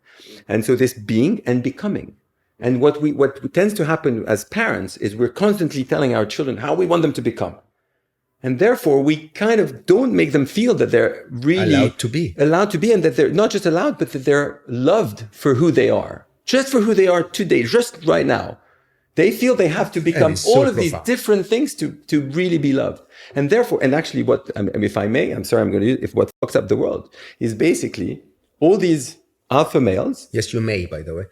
And so this being and becoming. And what tends to happen as parents is we're constantly telling our children how we want them to become. And therefore, we kind of don't make them feel that they're really allowed to be, and that they're not just allowed, but that they're loved for who they are, just for who they are today, just right now. They feel they have to become all of these different things to really be loved. And therefore, and actually if I may, I'm sorry, I'm going to use, if what fucks up the world is basically all these alpha males. Yes, you may, by the way.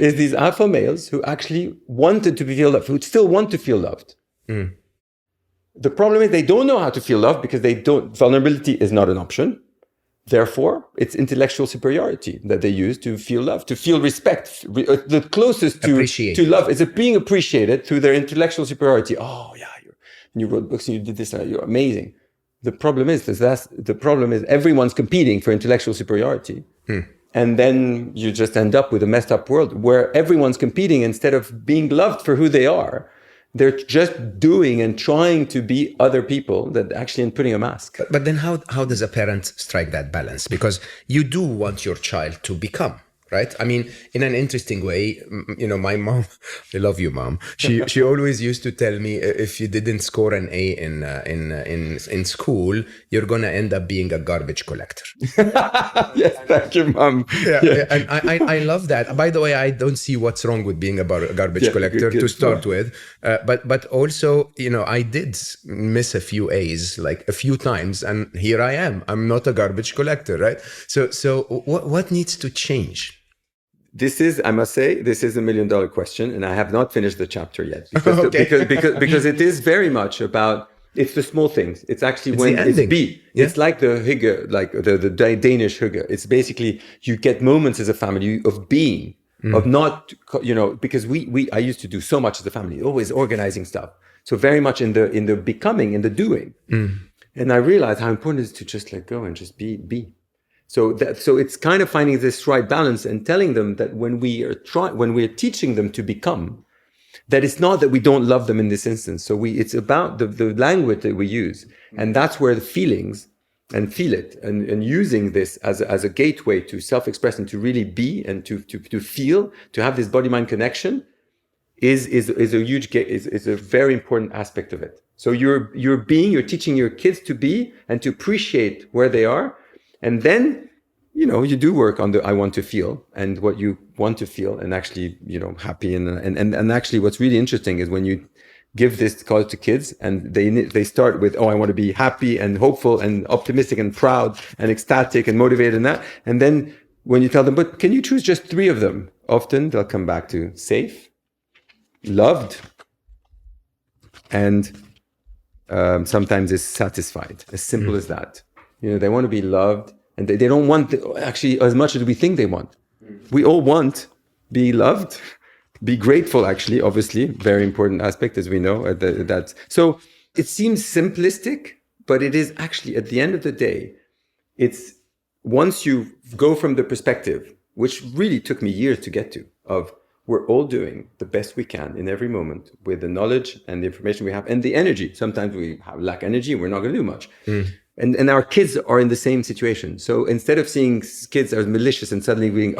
Is these alpha males who actually wanted to feel loved, who still want to feel loved. The problem is they don't know how to feel love because vulnerability is not an option. Therefore, it's intellectual superiority that they use to feel love, to feel respect. The closest to love is being appreciated through their intellectual superiority. Oh yeah, you wrote books and you did this, you're amazing. The problem is everyone's competing for intellectual superiority. And then you just end up with a messed up world where everyone's competing instead of being loved for who they are. They're just doing and trying to be other people that actually in putting a mask. But then how does a parent strike that balance? Because you do want your child to become. right? I mean, in an interesting way, my mom, I love you, mom. She always used to tell me, if you didn't score an A in school, you're gonna end up being a garbage collector. Yes, thank you, mom. Yeah. And I love that. By the way, I don't see what's wrong with being a garbage collector good. to start with. But also, I did miss a few A's, like a few times, and here I am. I'm not a garbage collector, right? So what needs to change? I must say, this is $1 million question, and I have not finished the chapter yet because because it is very much about. It's the small things. It's actually when it's B. Yeah? It's like the hygge, like the Danish hygge. It's basically you get moments as a family of being, of not, because I used to do so much as a family, always organizing stuff. So very much in the becoming, in the doing. And I realized how important it is to just let go and just be. So it's kind of finding this right balance and telling them that when we're teaching them to become, that it's not that we don't love them in this instance. So it's about the language that we use. And that's where the feelings and feel it and using this as a gateway to self-express and to really be and to feel, to have this body-mind connection is a very important aspect of it. So you're teaching your kids to be and to appreciate where they are. And then, you do work on the I want to feel and what you want to feel and actually, happy. And actually what's really interesting is when you give this cause to kids and they start with, I want to be happy and hopeful and optimistic and proud and ecstatic and motivated and that. And then when you tell them, but can you choose just 3 of them? Often they'll come back to safe, loved, and sometimes is satisfied. As simple as that. They want to be loved, and they don't want actually as much as we think they want. We all want be loved, be grateful. Actually, obviously, very important aspect, as we know. So it seems simplistic, but it is actually at the end of the day, it's once you go from the perspective, which really took me years to get to, of we're all doing the best we can in every moment with the knowledge and the information we have and the energy. Sometimes we lack energy and we're not going to do much. And our kids are in the same situation. So instead of seeing kids as malicious and suddenly being,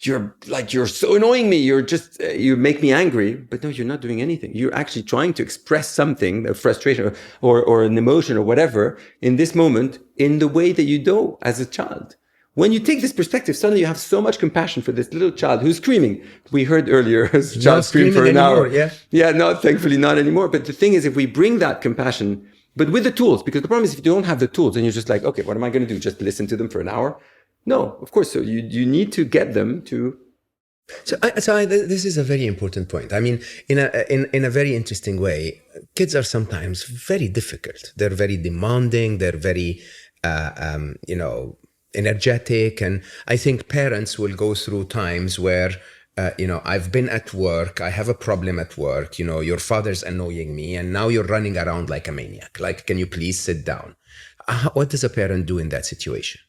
you're so annoying me. You make me angry. But no, you're not doing anything. You're actually trying to express something, a frustration or an emotion or whatever in this moment in the way that you do as a child. When you take this perspective, suddenly you have so much compassion for this little child who's screaming. We heard earlier his child scream for an hour. Yeah, no, thankfully not anymore. But the thing is, if we bring that compassion, but with the tools, because the problem is if you don't have the tools and you're just like, okay, what am I going to do? Just listen to them for an hour? No, of course. So you need to get them to. This is a very important point. I mean, in a very interesting way, kids are sometimes very difficult. They're very demanding. They're very, energetic. And I think parents will go through times where, I've been at work, I have a problem at work, your father's annoying me, and now you're running around like a maniac. Like, can you please sit down? What does a parent do in that situation?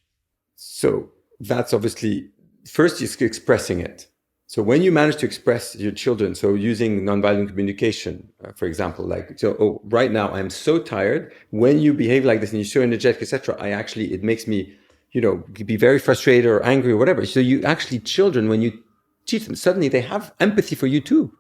So that's obviously, first is expressing it. So when you manage to express your children, so using nonviolent communication, for example, right now I'm so tired. When you behave like this and you're so energetic, etc., it makes me, be very frustrated or angry or whatever. So you actually, children, when you teach them, suddenly they have empathy for you too.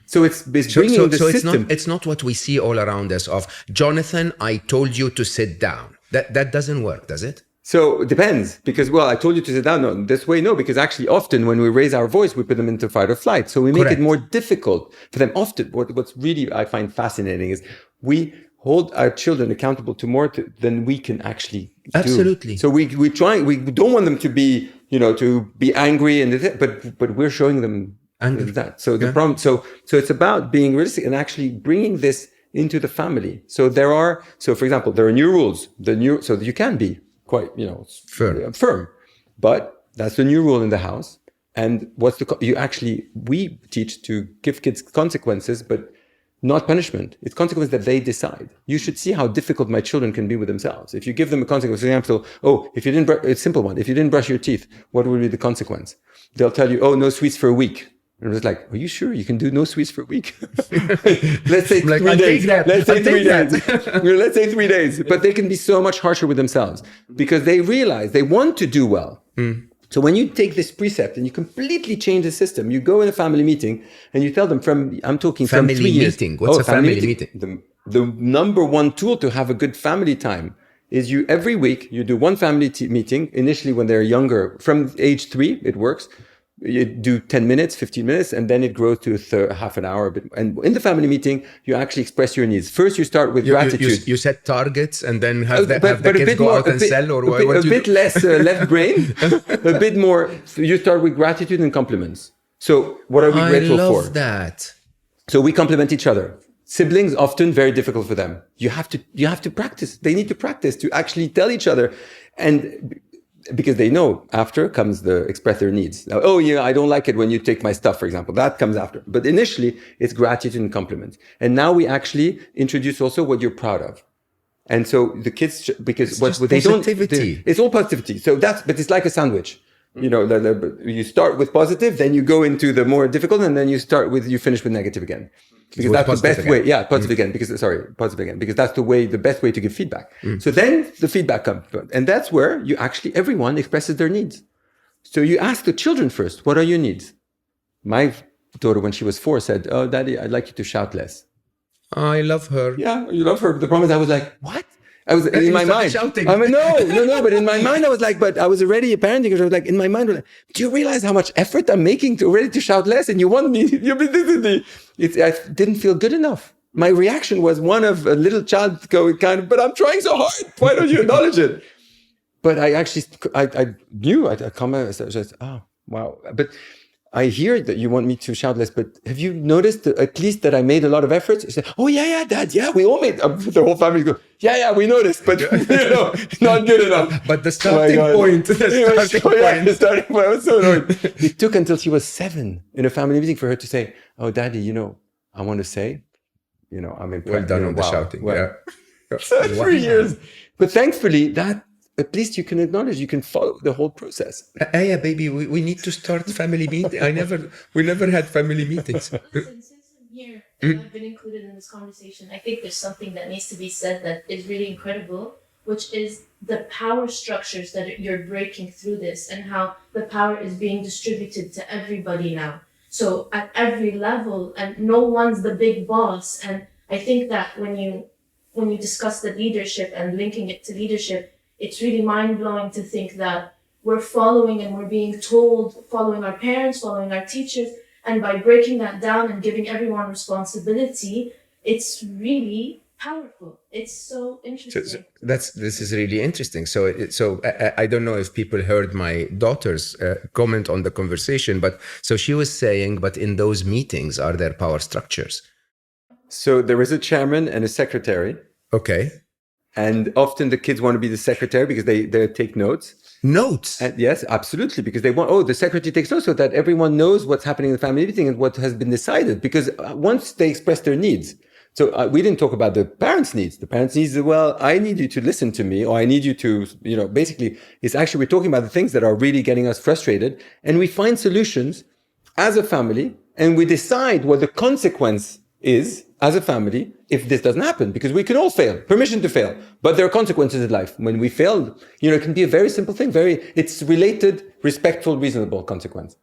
So it's bringing the system. It's not what we see all around us of, Jonathan, I told you to sit down. That doesn't work, does it? So it depends, because, I told you to sit down. No, this way, no, because actually often when we raise our voice, we put them into fight or flight. So we make it more difficult for them. Often, what's really I find fascinating is we hold our children accountable to more than we can actually do. Absolutely. So we don't want them to be, to be angry, but we're showing them that. So the problem, so it's about being realistic and actually bringing this into the family. So for example, there are new rules. So you can be quite, firm, but that's the new rule in the house. And we teach to give kids consequences, but not punishment. It's consequence that they decide. You should see how difficult my children can be with themselves. If you give them a consequence, for example, if you didn't, it's a simple one. If you didn't brush your teeth, what would be the consequence? They'll tell you, no sweets for a week. And it's like, are you sure you can do no sweets for a week? Let's say 3 days. Let's say 3 days. Let's say 3 days. But they can be so much harsher with themselves because they realize they want to do well. So when you take this precept and you completely change the system, you go in a family meeting and you tell them I'm talking Family from 3 years. meeting. What's a family meeting? The number one tool to have a good family time is every week you do one family meeting. Initially, when they're younger, from age 3, it works. You do 10 minutes, 15 minutes, and then it grows to half an hour. And in the family meeting, you actually express your needs. First, you start with gratitude. You set targets and then have the kids go out and sell, or what? A bit less left brain, a bit more. You start with gratitude and compliments. So what are we grateful for? I love that. So we compliment each other. Siblings, often very difficult for them. You have to practice. They need to practice to actually tell each other. And because they know after comes the express their needs. Now, oh yeah, I don't like it when you take my stuff, for example. That comes after. But initially, it's gratitude and compliments. And now we actually introduce also what you're proud of. And so the kids, because what they don't, it's all positivity. So but it's like a sandwich. You know, you start with positive, then you go into the more difficult, and then you finish with negative again. Because that's the best way. Yeah, positive again. Positive again. Because that's the best way to give feedback. So then the feedback comes. And that's where everyone expresses their needs. So you ask the children first, what are your needs? My daughter, when she was 4, said, oh, Daddy, I'd like you to shout less. I love her. Yeah, you love her. The problem is I was like, what? I was in my mind. Shouting. I mean, no. But in my mind, I was like, but I was already a parent because I was like, in my mind, I was like, do you realize how much effort I'm making to shout less? And you want me? I didn't feel good enough. My reaction was one of a little child going but I'm trying so hard. Why don't you acknowledge it? But I knew. I commented. I was just, oh wow. But I hear that you want me to shout less, but have you noticed at least that I made a lot of efforts? I said, oh yeah, Dad, yeah, we all made. The whole family go, yeah, we noticed, but not good enough. But the starting point, the starting point. I was so annoyed. It took until she was 7 in a family meeting for her to say, oh, Daddy, I want to say, I'm impressed. Well done on the shouting. Well, yeah. 3 years. But thankfully, that at least you can acknowledge, you can follow the whole process. Yeah, baby, we need to start family meeting. We never had family meetings. Since I'm here and I've been included in this conversation, I think there's something that needs to be said that is really incredible, which is the power structures that you're breaking through this and how the power is being distributed to everybody now. So at every level, and no one's the big boss. And I think that when you discuss the leadership and linking it to leadership, it's really mind-blowing to think that we're following and we're being told, following our parents, following our teachers, and by breaking that down and giving everyone responsibility, it's really powerful. It's so interesting. This is really interesting. So I don't know if people heard my daughter's comment on the conversation, but so she was saying, but in those meetings, are there power structures? So there is a chairman and a secretary. Okay. And often the kids want to be the secretary because they take notes. Notes? And yes, absolutely. Because they want, the secretary takes notes so that everyone knows what's happening in the family meeting and what has been decided. Because once they express their needs, so we didn't talk about the parents' needs. The parents' needs is, well, I need you to listen to me, or I need you to, basically, it's actually, we're talking about the things that are really getting us frustrated. And we find solutions as a family, and we decide what the consequence is as a family if this doesn't happen, because we can all fail, permission to fail, but there are consequences in life. When we fail, it can be a very simple thing, it's related, respectful, reasonable consequence.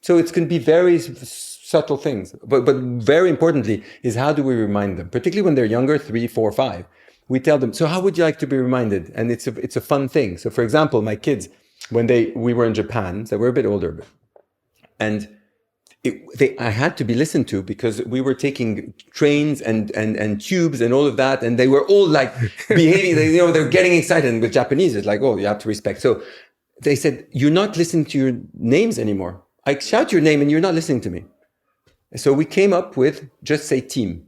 So it can be very subtle things, but very importantly is how do we remind them, particularly when they're younger, 3, 4, 5. We tell them, so how would you like to be reminded? And it's a fun thing. So for example, my kids, when we were in Japan, they were a bit older, and I had to be listened to because we were taking trains and tubes and all of that, and they were all like behaving. They're getting excited. And with Japanese, it's like, oh, you have to respect. So they said, "You're not listening to your names anymore. I shout your name, and you're not listening to me." So we came up with just say team.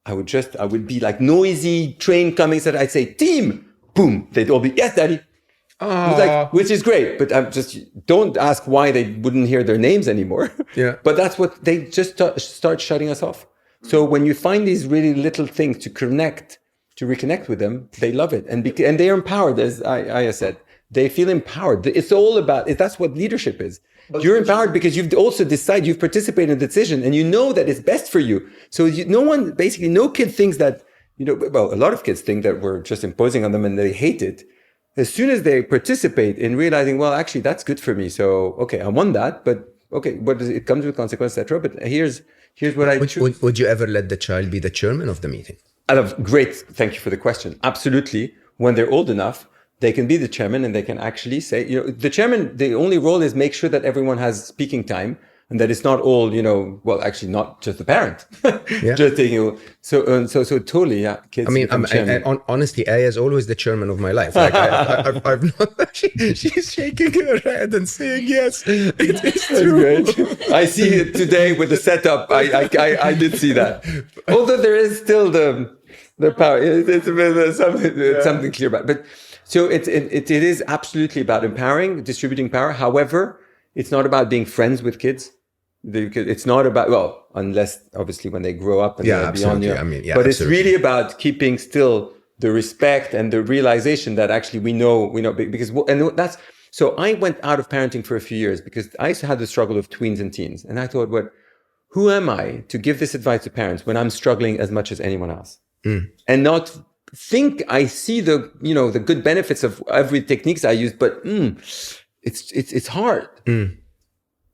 I would be like noisy train coming. So I'd say team. Boom. They'd all be yes, Daddy. Which is great, but I'm don't ask why they wouldn't hear their names anymore. Yeah. But that's what they just start shutting us off. So when you find these really little things to reconnect with them, they love it. And they are empowered, as I said. They feel empowered. It's all about, that's what leadership is. You're empowered because you've also decided, you've participated in the decision, and you know that it's best for you. So no kid thinks that, a lot of kids think that we're just imposing on them and they hate it. as soon as they participate in realizing, well, actually, that's good for me. So, okay, I want that, but okay, what does it comes with consequences, etc. But here's what I choose. Would you ever let the child be the chairman of the meeting? I love, great. Thank you for the question. Absolutely. When they're old enough, they can be the chairman and they can actually say, the chairman, the only role is make sure that everyone has speaking time and that it's not all, well, actually not just the parent. Yeah. Just taking, so totally, yeah. Kids honestly, Aya is always the chairman of my life. Like I've not, she's shaking her head and saying, yes, it is true. Great. I see it today with the setup. I did see that. Although there is still the power. It's something clear about it. But so it is absolutely about empowering, distributing power. However, it's not about being friends with kids. It's not about, well, unless obviously when they grow up and they're beyond you. But it's really about keeping still the respect and the realization that actually we know because, and that's, so I went out of parenting for a few years because I used to have the struggle of tweens and teens. And I thought, who am I to give this advice to parents when I'm struggling as much as anyone else? And not think I see the good benefits of every techniques I use, but it's hard.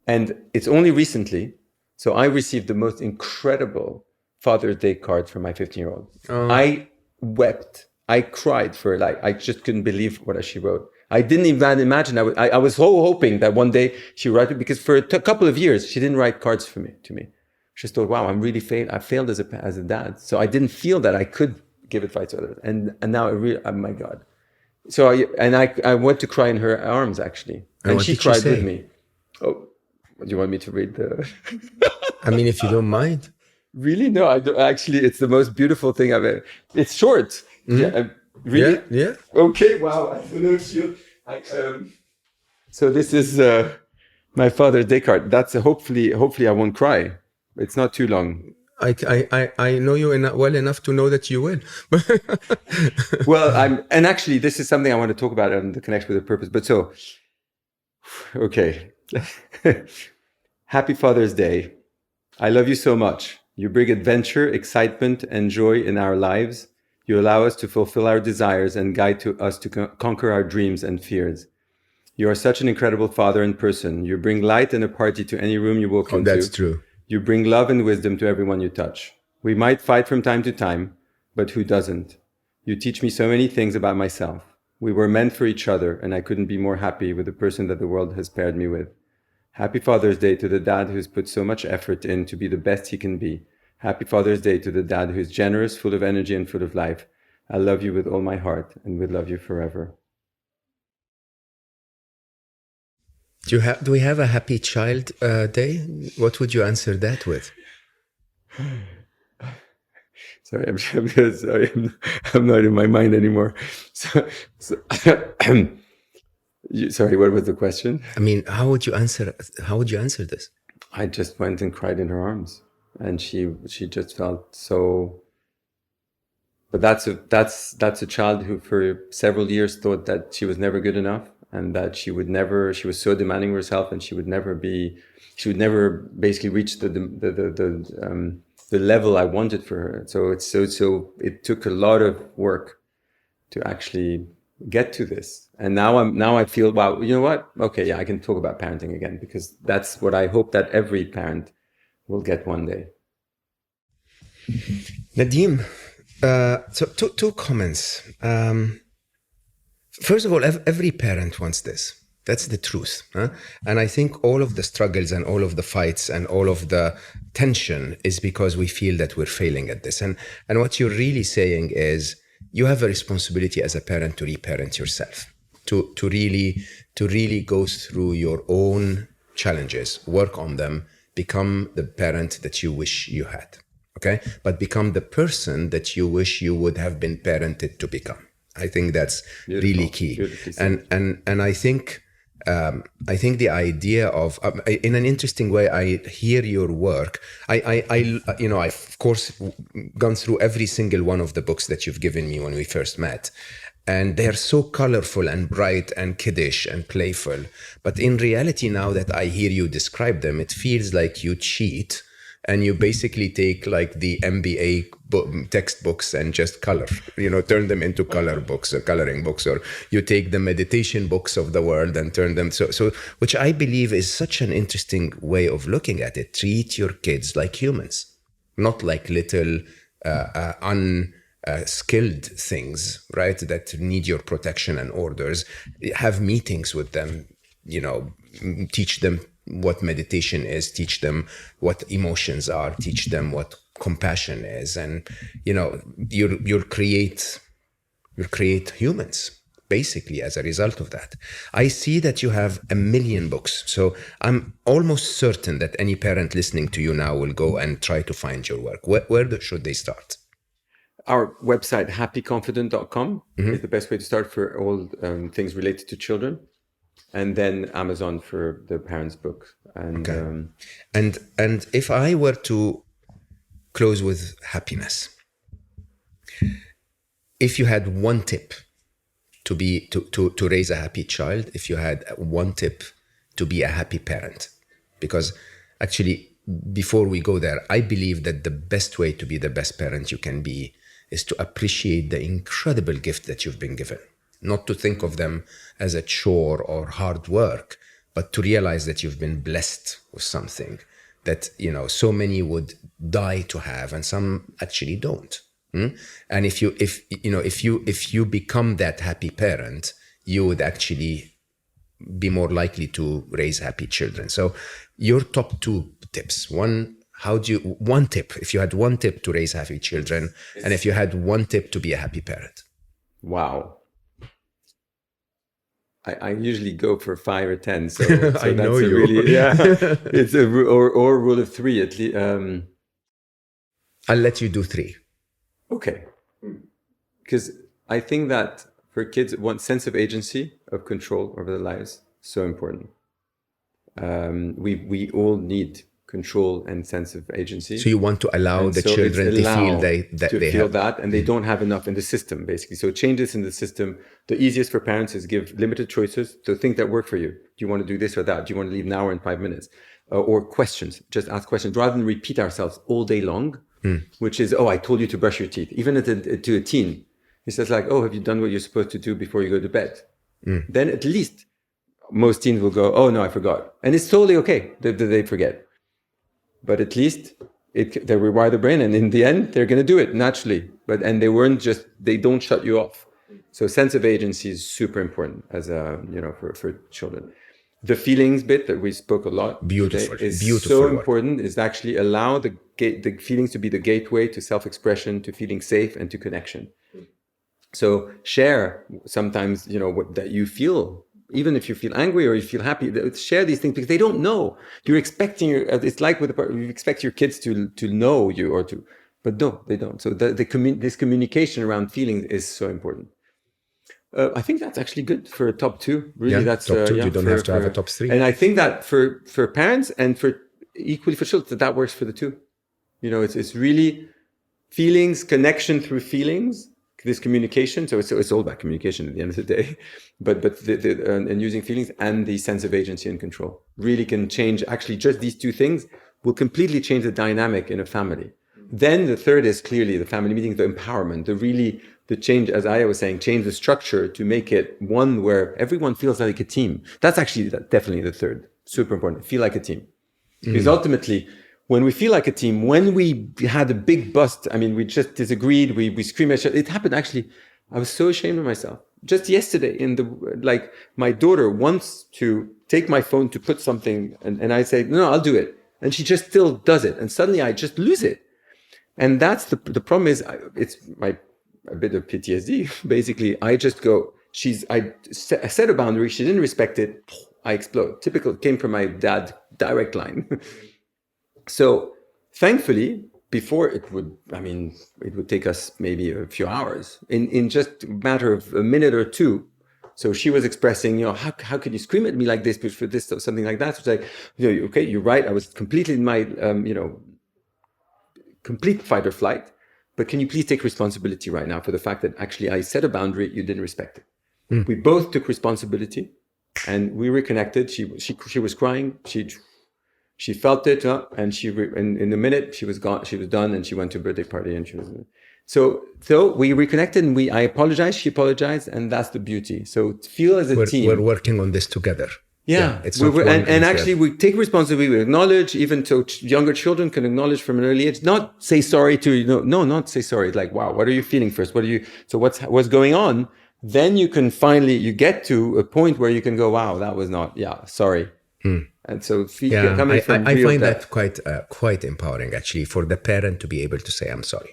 And it's only recently. So I received the most incredible Father's Day card from my 15-year-old. I wept. I cried for I just couldn't believe what she wrote. I didn't even imagine. I was so hoping that one day she would write it, because for a couple of years, she didn't write cards to me. She just thought, wow, I'm really failed. I failed as a dad. So I didn't feel that I could give advice to others. And now oh my God. So I went to cry in her arms, actually. And she cried with me. Oh, do you want me to read the... I mean, if you don't mind. Really? No, I don't. Actually, it's the most beautiful thing I've ever... It's short. Yeah, really? Yeah. Okay, wow. I don't know if you... So this is my Father's Day card. That's hopefully I won't cry. It's not too long. I know you well enough to know that you will. Well, and actually, this is something I want to talk about and the connection with the purpose. But so, okay. Happy Father's Day. I love you so much. You bring adventure, excitement, and joy in our lives. You allow us to fulfill our desires and guide us to conquer our dreams and fears. You are such an incredible father and person. You bring light and a party to any room you walk into. That's true. You bring love and wisdom to everyone you touch. We might fight from time to time, but who doesn't? You teach me so many things about myself. We were meant for each other, and I couldn't be more happy with the person that the world has paired me with. Happy Father's Day to the dad who's put so much effort in to be the best he can be. Happy Father's Day to the dad who's generous, full of energy, and full of life. I love you with all my heart, and will love you forever. Do we have a happy child day? What would you answer that with? Sorry, I'm not in my mind anymore. Sorry, what was the question? I mean, how would you answer this? I just went and cried in her arms, and she just felt so. But that's a child who for several years thought that she was never good enough, and that she was so demanding of herself, and she would never basically reach the level I wanted for her. So it took a lot of work to actually get to this. And now I feel, wow, you know what? Okay, yeah, I can talk about parenting again, because that's what I hope that every parent will get one day. Nadim, so two comments. First of all, every parent wants this. That's the truth. Huh? And I think all of the struggles and all of the fights and all of the tension is because we feel that we're failing at this. And what you're really saying is you have a responsibility as a parent to reparent yourself, to really go through your own challenges, work on them, become the parent that you wish you had. Okay? But become the person that you wish you would have been parented to become. I think that's really key. And I think the idea of, in an interesting way, I hear your work. I've of course gone through every single one of the books that you've given me when we first met. And they're so colorful and bright and kiddish and playful. But in reality, now that I hear you describe them, it feels like you cheat and you basically take like the MBA textbooks and just color, turn them into color books or coloring books, or you take the meditation books of the world and turn them so which I believe is such an interesting way of looking at it. Treat your kids like humans, not like little unskilled things, right, that need your protection and orders. Have meetings with them, teach them what meditation is, teach them what emotions are, teach them what compassion is, and you'll create humans basically as a result of that. I see that you have 1 million books, so I'm almost certain that any parent listening to you now will go and try to find your work. Where should they start? Our website, happyconfident.com, is the best way to start for all things related to children. And then Amazon for the parents' book. And okay. And if I were to close with happiness, if you had one tip to raise a happy child, if you had one tip to be a happy parent, because actually before we go there, I believe that the best way to be the best parent you can be is to appreciate the incredible gift that you've been given. Not to think of them as a chore or hard work, but to realize that you've been blessed with something that, so many would die to have, and some actually don't. And if you become that happy parent, you would actually be more likely to raise happy children. So your top 2 tips. One tip, if you had one tip to raise happy children, and if you had one tip to be a happy parent. Wow. I usually go for 5 or 10. So I that's know you. Really, yeah. It's or rule of 3 at least. I'll let you do 3. Okay. Because I think that for kids, one sense of agency, of control over their lives, so important. We all need control and sense of agency. So you want to allow the children to feel they have that, and they don't have enough in the system, basically. So change this in the system. The easiest for parents is give limited choices. So things that work for you. Do you want to do this or that? Do you want to leave now or in 5 minutes? Or questions. Just ask questions rather than repeat ourselves all day long, which is, I told you to brush your teeth. Even to a teen, he says like, have you done what you're supposed to do before you go to bed? Then at least most teens will go, oh no, I forgot. And it's totally okay that they forget. But at least they rewire the brain, and in the end, they're going to do it naturally. And they don't shut you off. So sense of agency is super important as for children. The feelings bit that we spoke a lot beautiful today is beautiful so word. Important, is actually allow the feelings to be the gateway to self-expression, to feeling safe, and to connection. So share sometimes, that you feel. Even if you feel angry or you feel happy, share these things, because they don't know. You're expecting it's like you expect your kids to know you but no, they don't. So this communication around feelings is so important. I think that's actually good for a top 2. Really, that's top 2. You don't have to have a top 3. And I think that for parents and for equally for children, that works for the 2. It's really feelings, connection through feelings. This communication, so it's all about communication at the end of the day, but and using feelings and the sense of agency and control really can change. Actually, just these 2 things will completely change the dynamic in a family. Then the third is clearly the family meeting, the empowerment, the change, as Aya was saying, change the structure to make it one where everyone feels like a team. That's actually definitely the third, super important. Feel like a team, because ultimately, when we feel like a team, when we had a big bust, we just disagreed, we screamed at each other. It happened actually. I was so ashamed of myself. Just yesterday, my daughter wants to take my phone to put something, and I say, no, I'll do it. And she just still does it. And suddenly I just lose it. And that's the problem is, it's a bit of PTSD. Basically, I just go, I set a boundary, she didn't respect it, I explode. Typical, came from my dad, direct line. So thankfully, before it would take us maybe a few hours, in just a matter of a minute or 2. So she was expressing, how could you scream at me like this for this or something like that? So it's like, okay, you're right. I was completely in my, complete fight or flight, but can you please take responsibility right now for the fact that actually I set a boundary, you didn't respect it. We both took responsibility and we reconnected. She was crying. She felt it, and in a minute she was gone. She was done, and she went to a birthday party, and she was. So we reconnected, and I apologized. She apologized, and that's the beauty. So feel as a team. We're working on this together. Yeah, it's and actually we take responsibility. We acknowledge, even so younger children can acknowledge from an early age. Not say sorry to not say sorry. It's like, wow, what are you feeling first? What's going on? Then you can finally get to a point where you can go, wow, that was not, sorry. And so I find that quite empowering actually, for the parent to be able to say, I'm sorry.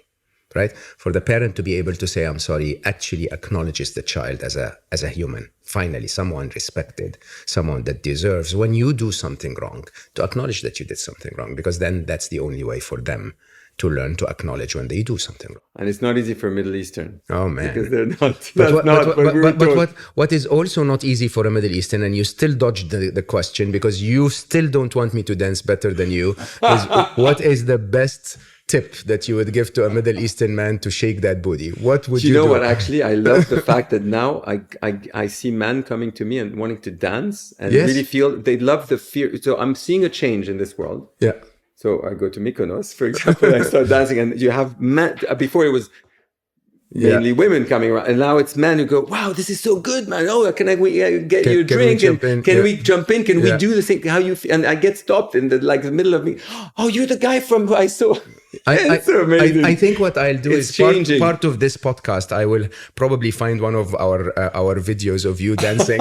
Right? For the parent to be able to say, I'm sorry, actually acknowledges the child as a human. Finally, someone respected, someone that deserves, when you do something wrong, to acknowledge that you did something wrong, because then that's the only way for them to learn to acknowledge when they do something wrong. And it's not easy for Middle Eastern. Oh man. Because they're not. But what is also not easy for a Middle Eastern, and you still dodged the question because you still don't want me to dance better than you, is what is the best tip that you would give to a Middle Eastern man to shake that booty? What would you do? You know what, actually, I love the fact that now I see men coming to me and wanting to dance and really feel, they love the fear. So I'm seeing a change in this world. Yeah. So I go to Mykonos, for example, I start dancing, and you have men, before it was mainly women coming around, and now it's men who go, wow, this is so good, man. Oh, can we get you a drink? Can we jump in? Can we do the thing? How you feel? And I get stopped in the middle of me. Oh, you're the guy from who I saw. It's so amazing. I think what I'll do is part of this podcast, I will probably find one of our videos of you dancing.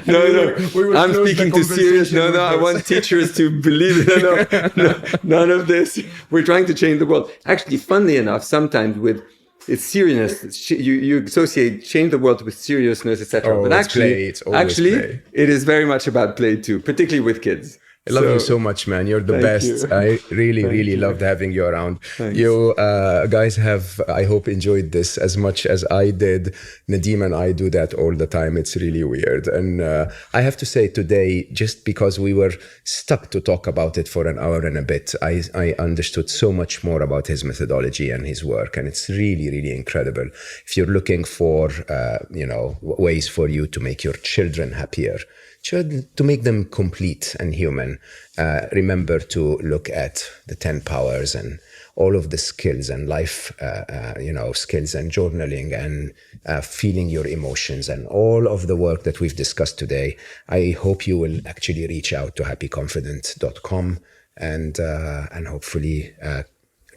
No. I'm speaking to serious. No. I want teachers to believe it. No. None of this. We're trying to change the world. Actually, funnily enough, sometimes with it's seriousness. You associate change the world with seriousness, etc. Oh, but actually, play. It is very much about play too, particularly with kids. I love you so much, man. You're the best. I really loved having you around. Thanks. You guys have, I hope, enjoyed this as much as I did. Nadim and I do that all the time. It's really weird. And I have to say today, just because we were stuck to talk about it for an hour and a bit, I understood so much more about his methodology and his work. And it's really incredible. If you're looking for, ways for you to make your children happier, to make them complete and human, remember to look at the 10 powers and all of the skills and life, skills and journaling and feeling your emotions and all of the work that we've discussed today. I hope you will actually reach out to happyconfident.com and hopefully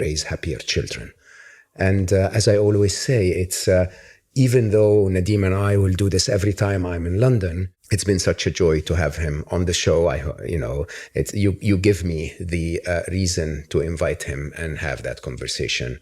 raise happier children. And as I always say, it's even though Nadim and I will do this every time I'm in London, it's been such a joy to have him on the show. You give me the reason to invite him and have that conversation.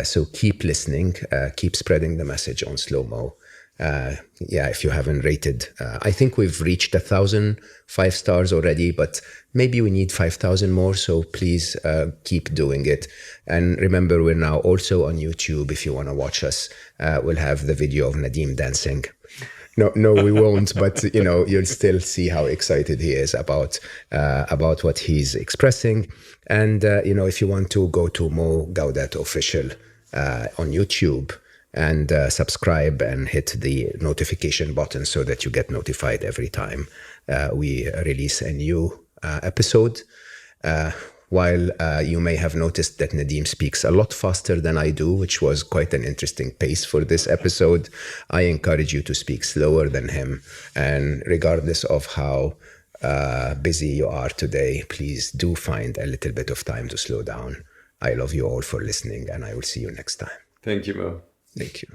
So keep listening, keep spreading the message on Slo Mo. If you haven't rated, I think we've reached 1,000 5 stars already, but maybe we need 5,000 more. So please keep doing it. And remember, we're now also on YouTube. If you want to watch us, we'll have the video of Nadim dancing. No, we won't. But you'll still see how excited he is about what he's expressing. And if you want to go to Mo Gawdat official on YouTube and subscribe and hit the notification button so that you get notified every time we release a new episode. While you may have noticed that Nadim speaks a lot faster than I do, which was quite an interesting pace for this episode, I encourage you to speak slower than him. And regardless of how busy you are today, please do find a little bit of time to slow down. I love you all for listening, and I will see you next time. Thank you, Mo. Thank you.